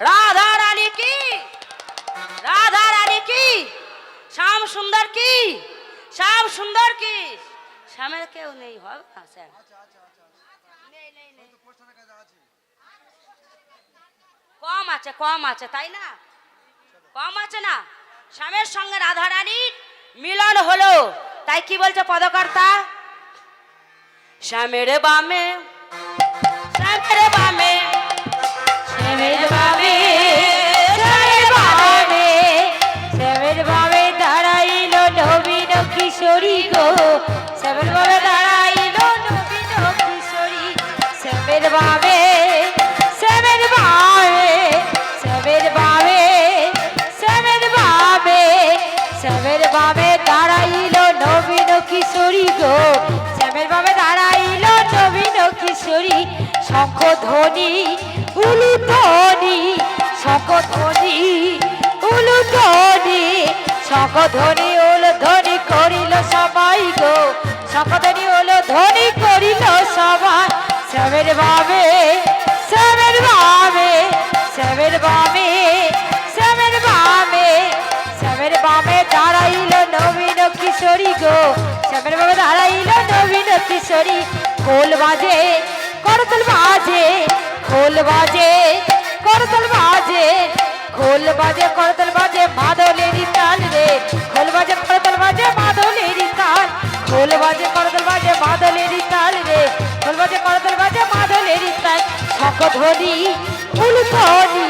রাধা রানী কি, রাধা রানী কি, শ্যাম সুন্দর কি, শ্যাম সুন্দর কি। শ্যামের কেউ নেই, হবে না শ্যাম? কম আছে, কম আছে, তাই না? কম আছে না? শ্যামের সঙ্গে রাধা রানীর মিলন হলো, তাই কি বলছে পদকর্তা? শ্যামের বামে, শ্যামের বামে, শ্যামের বামে, শ্যামের বামে, শ্যামের বামে দাঁড়াইল নবীন কিশোরী গো। শ্যামের বামে দাঁড়াইল নবীন কিশোরী। শ্যামের বামে, শ্যামের বামে, শ্যামের বামে, শ্যামের বামে, শ্যামের বামে দাঁড়াইল নবীন কিশোরী গো। শ্যামের বামে দাঁড়াইল নবীন কিশোরী। শঙ্খ ধ্বনি উলুধ্বনি, শঙ্খ ধ্বনি উলুধ্বনি, শঙ্খ ধ্বনি উলুধ্বনি করিল সবাই গো। শঙ্খ ধ্বনি উলুধ্বনি করিল সবাই। শ্যামের বামে, শ্যামের বামে, শ্যামের বামে, শ্যামের বামে, শ্যামের বামে দাঁড়াইল নবীন কিশোরী গো। শ্যামের বামে দাঁড়াইল নবীন কিশোরী। খোল বাজে, করতাল বাজে, খোল বাজে, করতাল বাজে, খোল বাজে, করতাল বাজে, মাদলেরই তাল রে। খোল বাজে, করতাল বাজে, মাদলেরই তাল। খোল বাজে, করতাল বাজে, মাদলেরই তাল রে। খোল বাজে, করতাল বাজে, মাদলেরই তাল। শঙ্খ ধ্বনি উলুধ্বনি,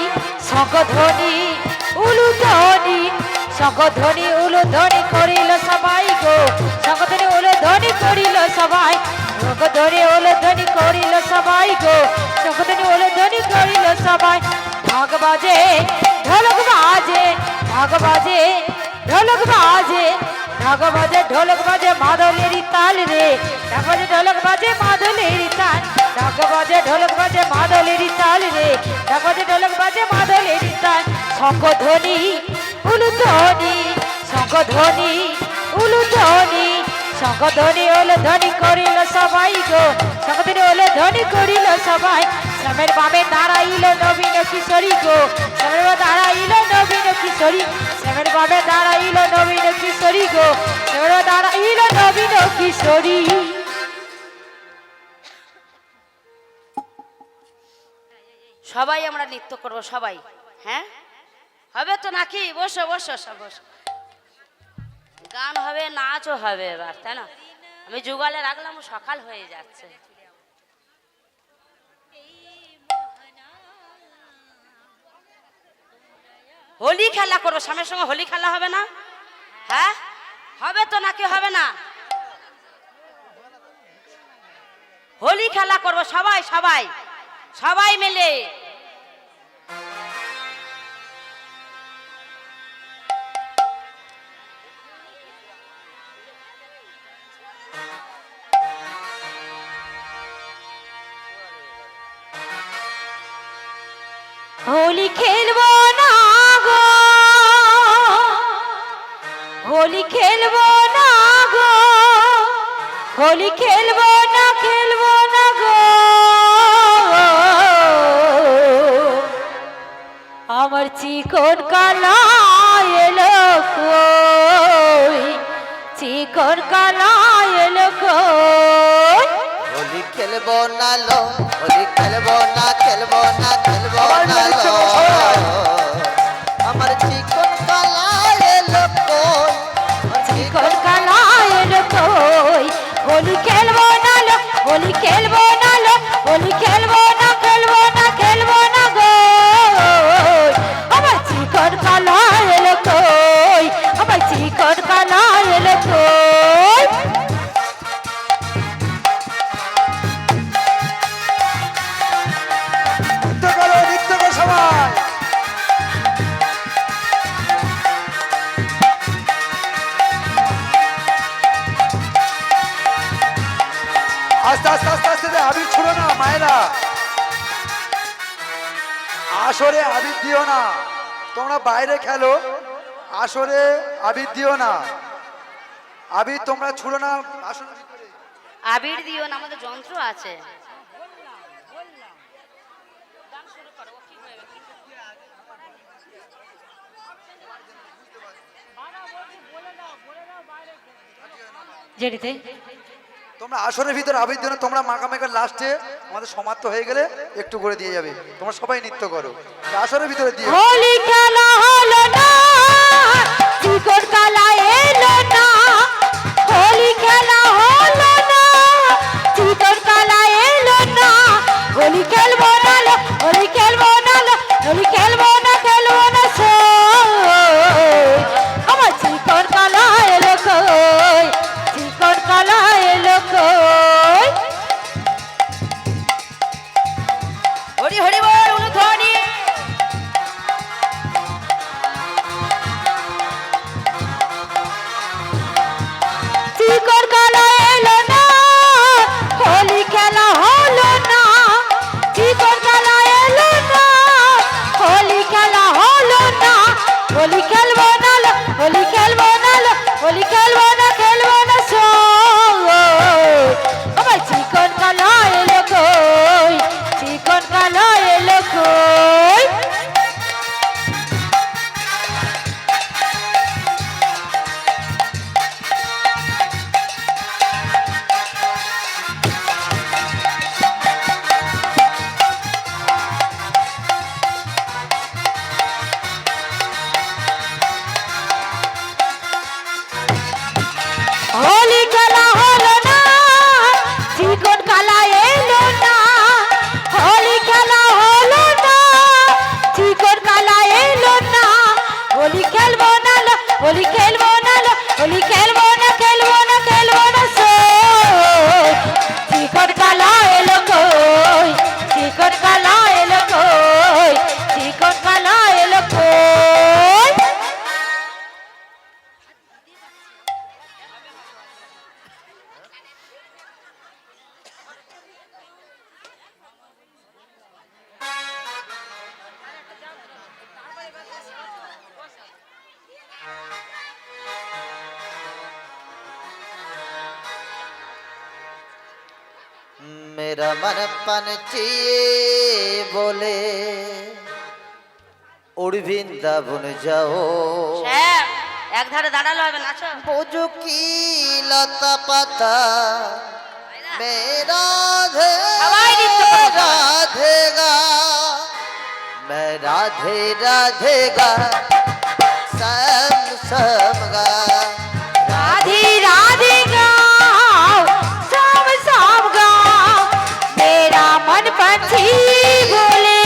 শঙ্খ ধ্বনি উলুধ্বনি, শঙ্খ ধ্বনি উলুধ্বনি করিল সবাই গো। শঙ্খ ধ্বনি উলুধ্বনি করিল সবাই। শঙ্খ ধ্বনি উলুধ্বনি করিল সবাই গো। শঙ্খ ধ্বনি উলুধ্বনি করিল সবাই। ঢাক বাজে, ঢোলক বাজে, ঢাক বাজে, ঢোলক বাজে, ঢাক বাজে, ঢোলক বাজে, মাদলেরই তাল রে। ঢাক বাজে, ঢোলক বাজে, মাদলেরই তাল। ঢাক বাজে, ঢোলক বাজে, মাদলেরই তাল রে। ঢাক বাজে, ঢোলক বাজে, মাদলেরই তাল। শঙ্খ ধ্বনি উলুধ্বনি, শঙ্খ ধ্বনি উলুধ্বনি, শঙ্খ ধ্বনি উলুধ্বনি করিল সবাই গো। শঙ্খ ধ্বনি উলুধ্বনি করিল সবাই। শ্যামের বামে দাঁড়াইল নবীন কিশোরী গো। শ্যামের বামে দাঁড়াইল নবীন কিশোরী। শ্যামের বামে দাঁড়াইল নবীন কিশোরী গো। শ্যামের বামে দাঁড়াইল নবীন কিশোরী। সবাই আমরা নৃত্য করব, সবাই। হ্যাঁ, হবে তো নাকি? বসো বসো, সব বসো। গান হবে, নাচও হবে এবার, তাই না? আমি যুগালে রাখলাম, সকাল হয়ে যাচ্ছে। হোলি খেলা করবো, স্বামীর সঙ্গে হোলি খেলা হবে না? হ্যাঁ, হবে তো নাকি হবে না? হোলি খেলা করবো সবাই, সবাই, সবাই মিলে। হোলি খেলবো না গো, হোলি খেলবো না গো, হোলি খেলবো না, খেলবো না গো। আমার চিকন কালা এলো কই, চিকন কালা এলো কই। হোলি খেলবো না লো, হোলি খেলবো না, খেলবো না, খেলবো না লো। আমার চিকন কালা এলো কই, আমার চিকন কালা এলো কই। হোলি খেলবো না লো, হোলি খেলবো না লো, হোলি খেলবো না, খেলবো না, খেলবো না গো। আমার চিকন কালা এলো কই, আমার চিকন কালা এলো কই। নৃত্য করো সবাই। আস্তে আস্তে আস্তে আস্তে দে, আবির ছুড়ো না মায়েরা, আসরে আবির দিও না, তোমরা বাইরে খেলো, আসরে আবির দিও না, আবির তোমরা ছুড়ো না আসরে ভিতরে। আবির দিও না, আমাদের যন্ত্র আছে। জেডিতে তোমরা আসরের ভিতরে আবির দিও না, তোমরা মাকামেকার লাস্টে আমাদের সমাপ্ত হয়ে গেলে একটু করে দিয়ে যাবে, তোমরা সবাই নৃত্য করো, আসরের ভিতরে দিও। হোলি খেলা হলো না, চিকন কালা এলো না। হোলি খেলা হলো না, চিকন কালা এলো না। হোলি খেলবো না লো, হোলি খেলবো না লো, হোলি খেলবো না, খেলবো না সই। আমার চিকন কালা এলো কই, চিকন কালা এলো কই। হরি হরি বল অনুধ্বনি। চিকন কালা এলো না, হোলি খেলা হলো না। চিকন কালা এলো না, হোলি খেলা হলো না। হোলি খেলবো না লো, হোলি খেলবো না লো, হোলি খেলবো না, খেলবো না সই। আমার চিকন কালা এলো কই, চিকন কালা এলো কই। হোলি খেলা হলো না, চিকন কালা এলো না। হোলি খেলা হলো না, চিকন কালা এলো না। হোলি খেলবো না লো, হোলি খেলবো না লো, হোলি খেলবো না, খেলবো না, খেলবো না সই। চিকন কালা এলো কই, চিকন কালা এলো কই, চিকন কালা এলো কই। मेरा मन पंछी बोले उड़ वृंदावन जाओ। শ্যাম, এক ধারে দাঁড়ালো হবে, নাচো। बोझो की लता पता मेरा राधे সবাই নৃত্য করো, সবাই। राधेगा, मैं राधे राधेगा सम समगा। राधे राधे गाओ, शाम शाम गाओ। मेरा मन पंछी बोले,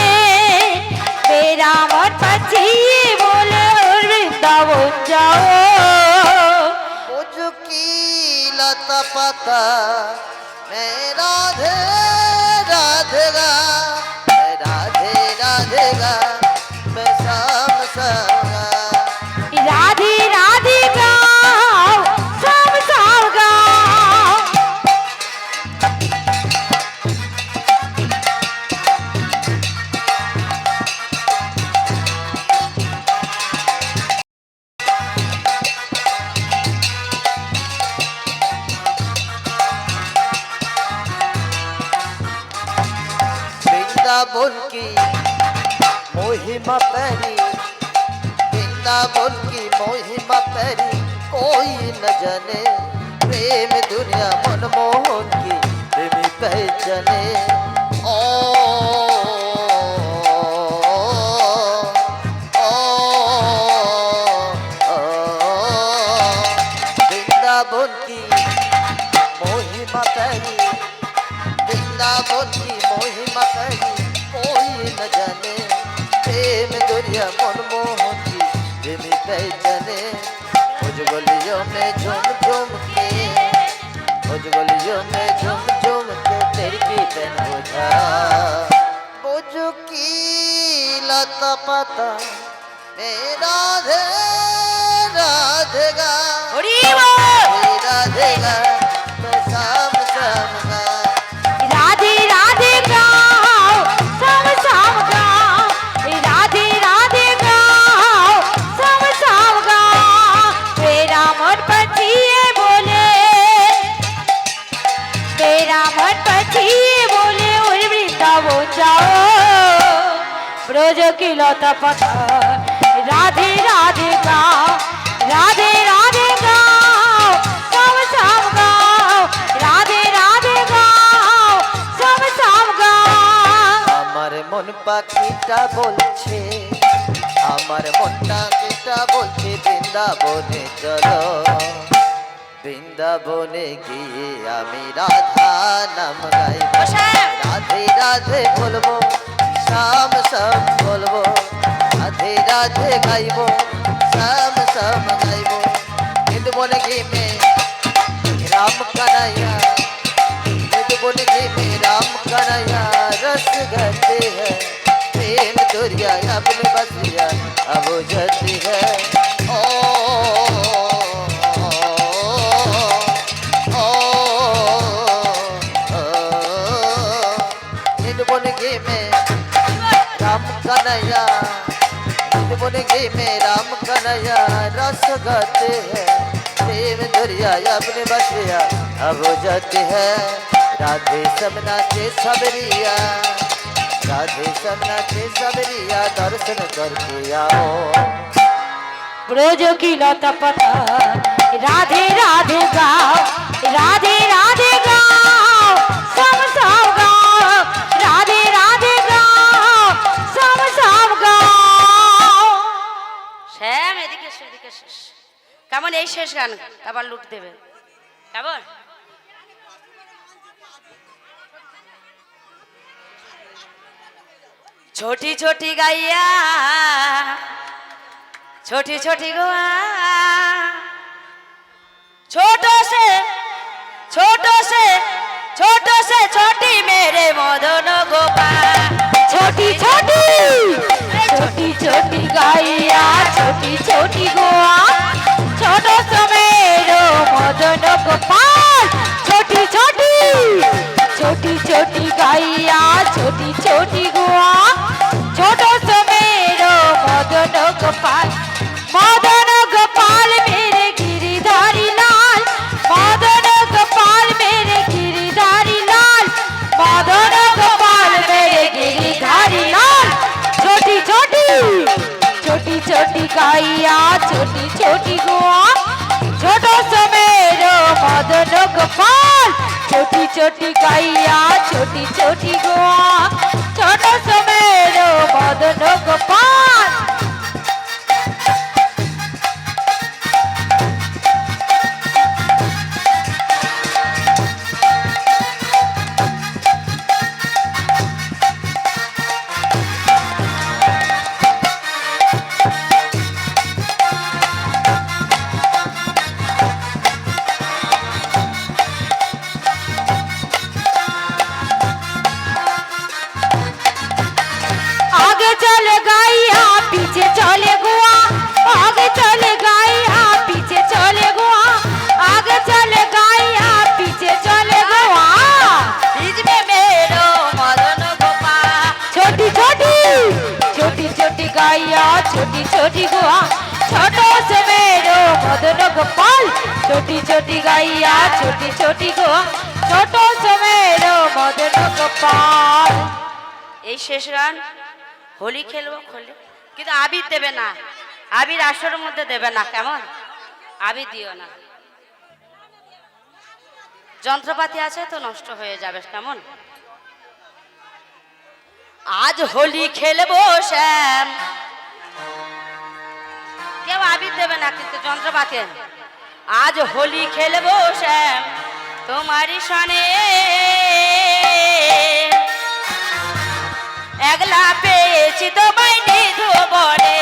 मेरा मन पंछी बोले और वृंदावन जाओ। बोझो की लता पता मैं राधे राधेगा, मैं राधे राधेगा मैं सम समगा। राधे राधे गाओ, शाम शाम गाओ। वृंदावन की महिमा पैरी, वृंदावन की महिमा पैरी कोई न जाने। प्रेम दुनिया मनमोहन की प्रेमी पहचाने। ओ वृंदावन की महिमा पैरी, वृंदावन की महिमा पैरी कोई न जाने। प्रेम दुनिया मनमोहन की प्रेमी पहचाने। गलियों में झूम झूम के, उस गलियों में झूम झूम के तेरी कीर्तन बुझा। बुझ की लता पता मेरा राधे राधेगा, राधेगा तो शाम शाम गा। राधे राधे गाओ शाम शाम गाओ, राधे राधे गाओ शाम शाम गाओ। तेरा मन पछिए बोले, तेरा मन पछिए बोले उड़ वृंदावन जाओ। ब्रज की लता पता राधे राधे गाओ, राधे राधे गाओ शाम शाम गाओ, राधे राधे गाओ शाम शाम गाओ। আমার মন পাখিটা বলছে, আমার মন পাখিটা বলছে বৃন্দাবনে চলো। বৃন্দাবনে গিয়ে আমি রাধা নাম গাইব, রাধে রাধে বলবো শাম শাম বলবো। রাধে রাধে গাইব শাম শাম গাইব। বৃন্দাবনে গিয়ে মে রাম কানাইয়া, बन के में राम कन्हैया रस गाते हैं। प्रेम दुरिया अपने बसिया अब जाती है। ओ बन के में राम कन्हैया, बन के में राम कन्हैया रस गाते हैं। प्रेम दुरिया अपने बसिया अब जाती है। राधे समना के सबरिया, राधे समना के सबरिया दर्शन करके आओ। ब्रज की लता पता राधे राधे गाओ, राधे राधे गाओ शाम शाम गाओ, राधे राधे गाओ शाम शाम गाओ। শ্যাম এদিকে এসো, এদিকে শেষ কেমন? এই শেষ গান, আবার লুট দেবে কেমন? छोटी छोटी गैया छोटी छोटी गोआ, छोटो से छोटी मेरे मदन गोपाल। छोटी छोटी छोटी छोटी गैया छोटी छोटी गोआ, छोटो समेरो मदन गोपाल। छोटी छोटी छोटी छोटी गैया छोटी छोटी गोआ, छोटो समेरो मदन गोपाल। मदन गोपाल मेरे गिरिधारी लाल, मदन गोपाल मेरे गिरिधारी लाल, मदन गोपाल मेरे गिरिधारी लाल। छोटी छोटी छोटी छोटी गैया छोटी छोटी गोआ, छोटो समेरो मदन गोपाल। छोटी छोटी गैया छोटी छोटी गोआ, छोटो समेरो मदन गोपाल। छोटी छोटी गोआ, छोटो से मेरो मदन गोपाल। छोटी छोटी गैया छोटी छोटी गोआ, छोटो से मेरो मदन गोपाल। এই শেষ গান। হোলি খেলবো খোলে, কিন্তু আবির দেবে না, আবির আসরের মধ্যে দেবে না, কেমন? আবির দিও না, যন্ত্রপাতি আছে তো নষ্ট হয়ে যাবে, কেমন? আজ হোলি খেলবো শ্যাম, কেউ আবির দেবে না, কিন্তু যন্ত্রপাতি। আজ হোলি খেলবো শ্যাম তোমারই সনে, একলা পেয়েছি তোমায় নিধু বনে।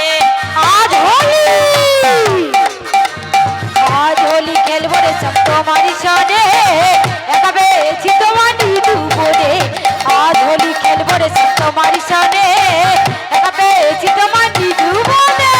আজ হোলি, আজ হোলি খেলবো রে সব তোমারই সনে, একা পেয়েছি তোমার নিধু বনে। আজ হোলি খেলবো রে সব তোমারই সনে, একা পেয়েছি তোমার নিধু বনে।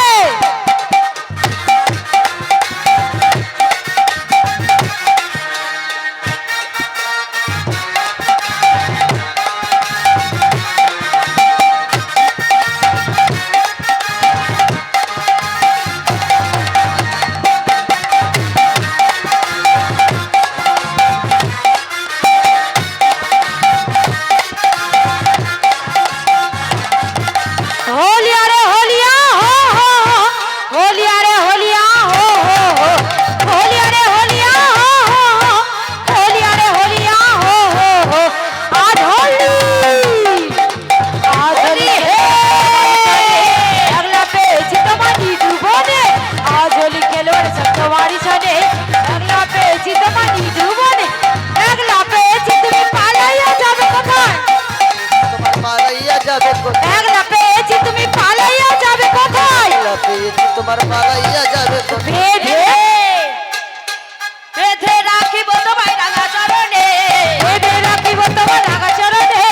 होलिया रे होलिया हो हो हो, होलिया रे होलिया हो हो हो, होलिया रे होलिया हो हो हो, होलिया रे होलिया हो हो हो। आज होली, आज होली है, अगला पेज तुम्हारी डूबोने। आज होली खेलो रे सब तुम्हारी सने, अगला पेज तुम्हारी डूबोने। अगला पेज तुम्हें पालाया जावे कोথায়, তোমার পালাইয়া যাবে কোথায়, अगला पेज तुम्हें पालाया जावे कोথায়। পেয়েছি তোমার পালাইয়া যাবে কোথায়। বেঁধে বেঁধে রাখিব তোমায় রাঙা চরণে, বেঁধে রাখিব তোমার রাঙা চরণে,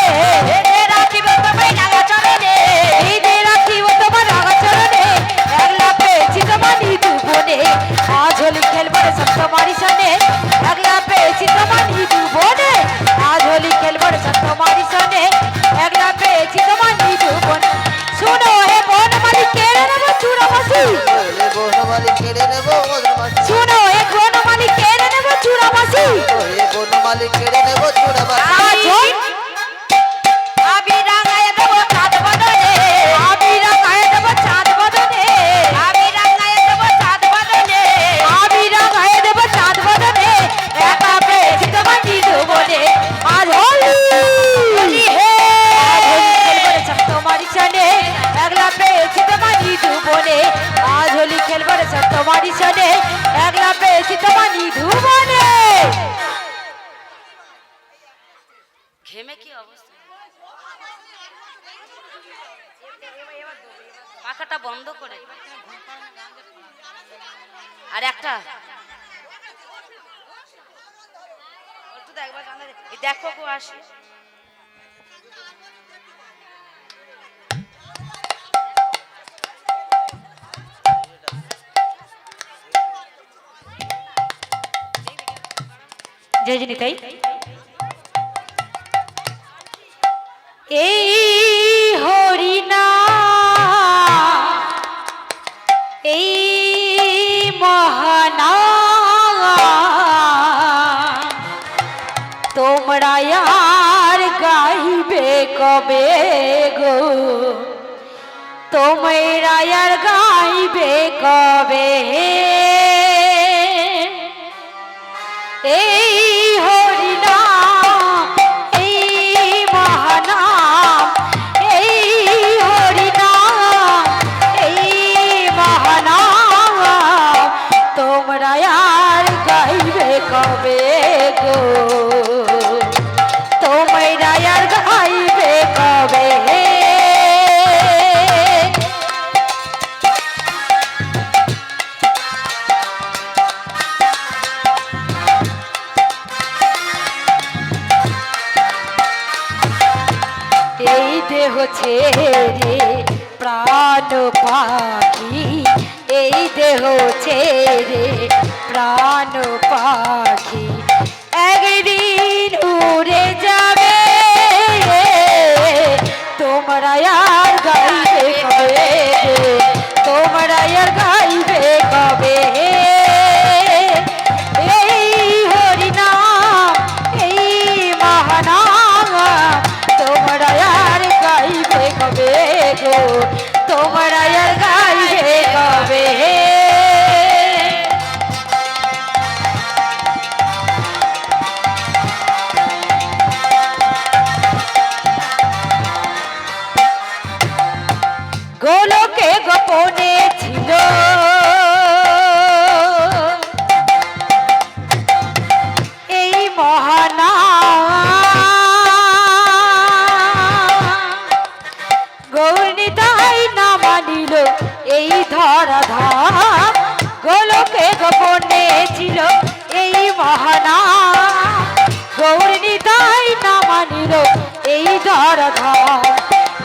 বেঁধে রাখিব তোমায় রাঙা চরণে। বেঁধে রাখিব তোমার রাঙা চরণে, একলা পেয়েছি তোমার নিধু বনে। আজ হোলি খেলবো রে সব তোমারই সনে, একলা পেয়েছি তোমার নিধু বনে। আজ হোলি খেলবো রে সব তোমারই সনে, একলা পেয়েছি তোমার নিধু বনে। শুনো হে বনমালী কেড়ে নেবো চূড়াবাসী, বলে বনমালী কেড়ে নেবো মধুমাছি, শুনো হে বনমালী কেড়ে নেবো চূড়াবাসী। ওরে বনমালী কেড়ে নেবো চূড়াবাসী। আজ হোলি আবির রাঙায় দেবো চাঁদ বদনে, আবিরা গায়ে দেবো চাঁদ বদনে, আবির রাঙায় দেবো চাঁদ বদনে। আবিরা গায়ে দেবো চাঁদ বদনে, একা পেয়েছি তোমার নিধু বনে। আজ হোলি, হোলি হে, আজ হোলি খেলবো রে সব তোমারই সনে, একলা পেয়েছি তোমার নিধু বনে। আজ হোলি খেলবো রে সব তোমারই সনে, একলা পেয়েছি তোমার নিধু বনে। ঘেমে কি অবস্থা, পাখাটা বন্ধ করে। আর একটা একটু তো একবার জানা যায়। এই দেখো গো আসি, জয় জনিতাই। এই হরিনা, এই মহানা, তোমরা আর গাইবে কবে গো, তোমরা আর গাইবে কবে। এই হরিনাম, এই মহানাম, এই হরিনাম, এই মহানাম, তোমরা আর গাইবে কবে গো, তোমরা আর গাইবে কবে। এই দেহ ছেড়ে প্রাণ পাখি, এই দেহ ছেড়ে প্রাণ পাখি, একদিন উড়ে যাবে, তোমরা আর গাইবে কবে, তোমরা আর গাইবে কবে। এই হরিনাম, এই মহানাম, তোমরা আর গাইবে মহানা গৌর নিতাই না মানিল এই ধরাধাম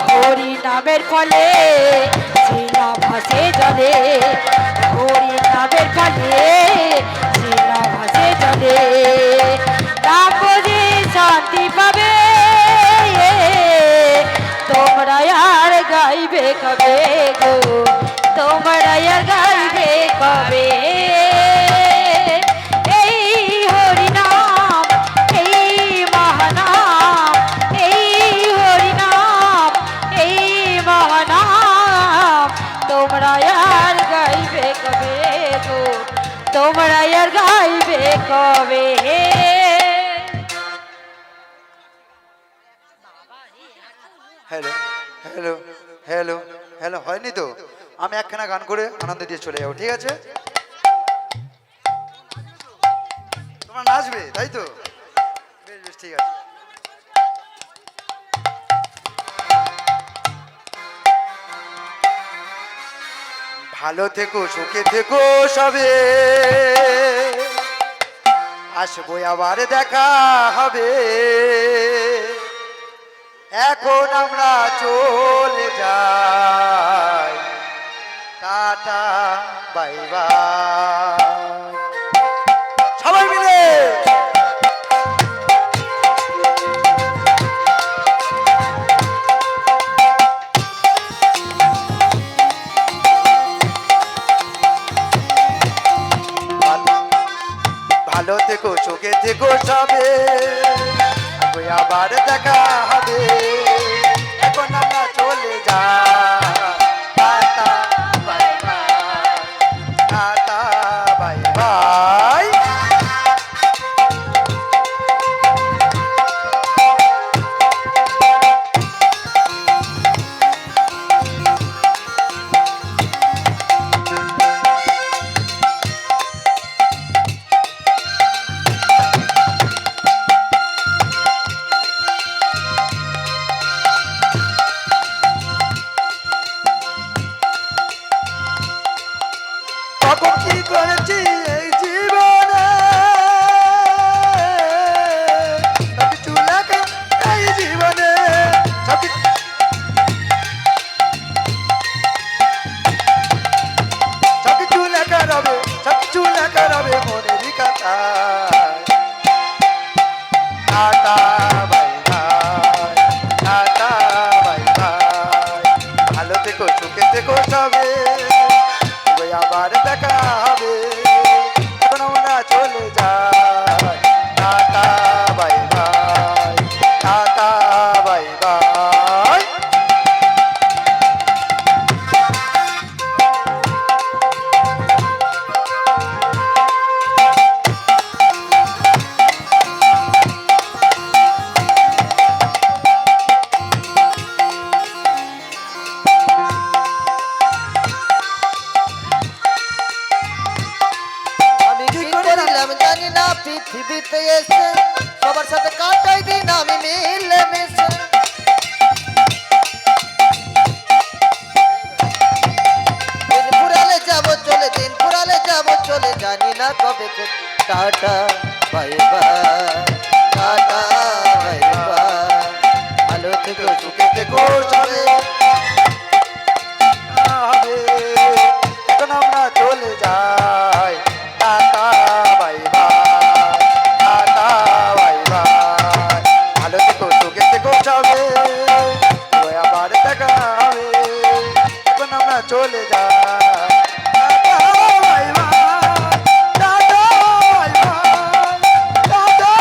হরি নামের ফলে শিলা ভাসে জলে হরি নামের ফলে শিলা ভাসে জলে নাম বুঝে শান্তি পাবে তোমরা আর গাইবে কবে গো তোমরা আর গাইবে কবে এই হরি নাম এই মহানাম এই হরি নাম এই মহানাম তোমরা আর গাইবে কবে গো তোমরা আর গাইবে কবে হ্যালো হ্যালো হ্যালো হ্যালো হয়নি তো আমি একখানা গান করে আনন্দ দিয়ে চলে যাবো ঠিক আছে তোমরা নাচবে তাই তো বেশ বেশ ঠিক আছে ভালো থেকো সুখে থেকো সবে আসবো আবার দেখা হবে এখন আমরা চলে যাই টাটা বাই বাই সবাই মিলে ভালো থেকো চোখে থেকো সবে আবার দেখা হবে এখন আমরা চলে যাই tata bye bye tata bye by কখন কি করেছি এই জীবনে সবকিছু লেখা এই জীবনে সবকিছু লেখা রবে সবকিছু লেখা রবে মনেরই খাতায় tata bye bye tata bye by ভালো থেকো সুখে থেকো সবে আবার দেখা হবে এখন আমরা চলে যাই tata bye bye tata bye by আমি কি করিলাম জানি না পৃথিবীতে এসে সবার সাথে কাটাই দিন আমি মিলে মিশে দিন ফুরালে যাব চলে দিন ফুরালে যাব চলে জানি না কবে tata bye bye tata bye by ভালো থেকো সুখে থেকো সবে হবে এখন আমরা চলে যাই tata bye bye tata bye by ভালো থেকো সুখে থেকো যাবে আবার দেখা হবে এখন আমরা চলে যাই tata bye bye tata bye bye tata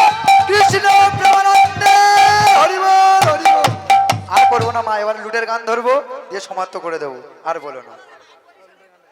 Krishna প্রেমানন্দে হরি বল হরি বল আর করবো না মা এবার লুটের গান ধরবো দিয়ে সমাপ্ত করে দেবো আর বলো না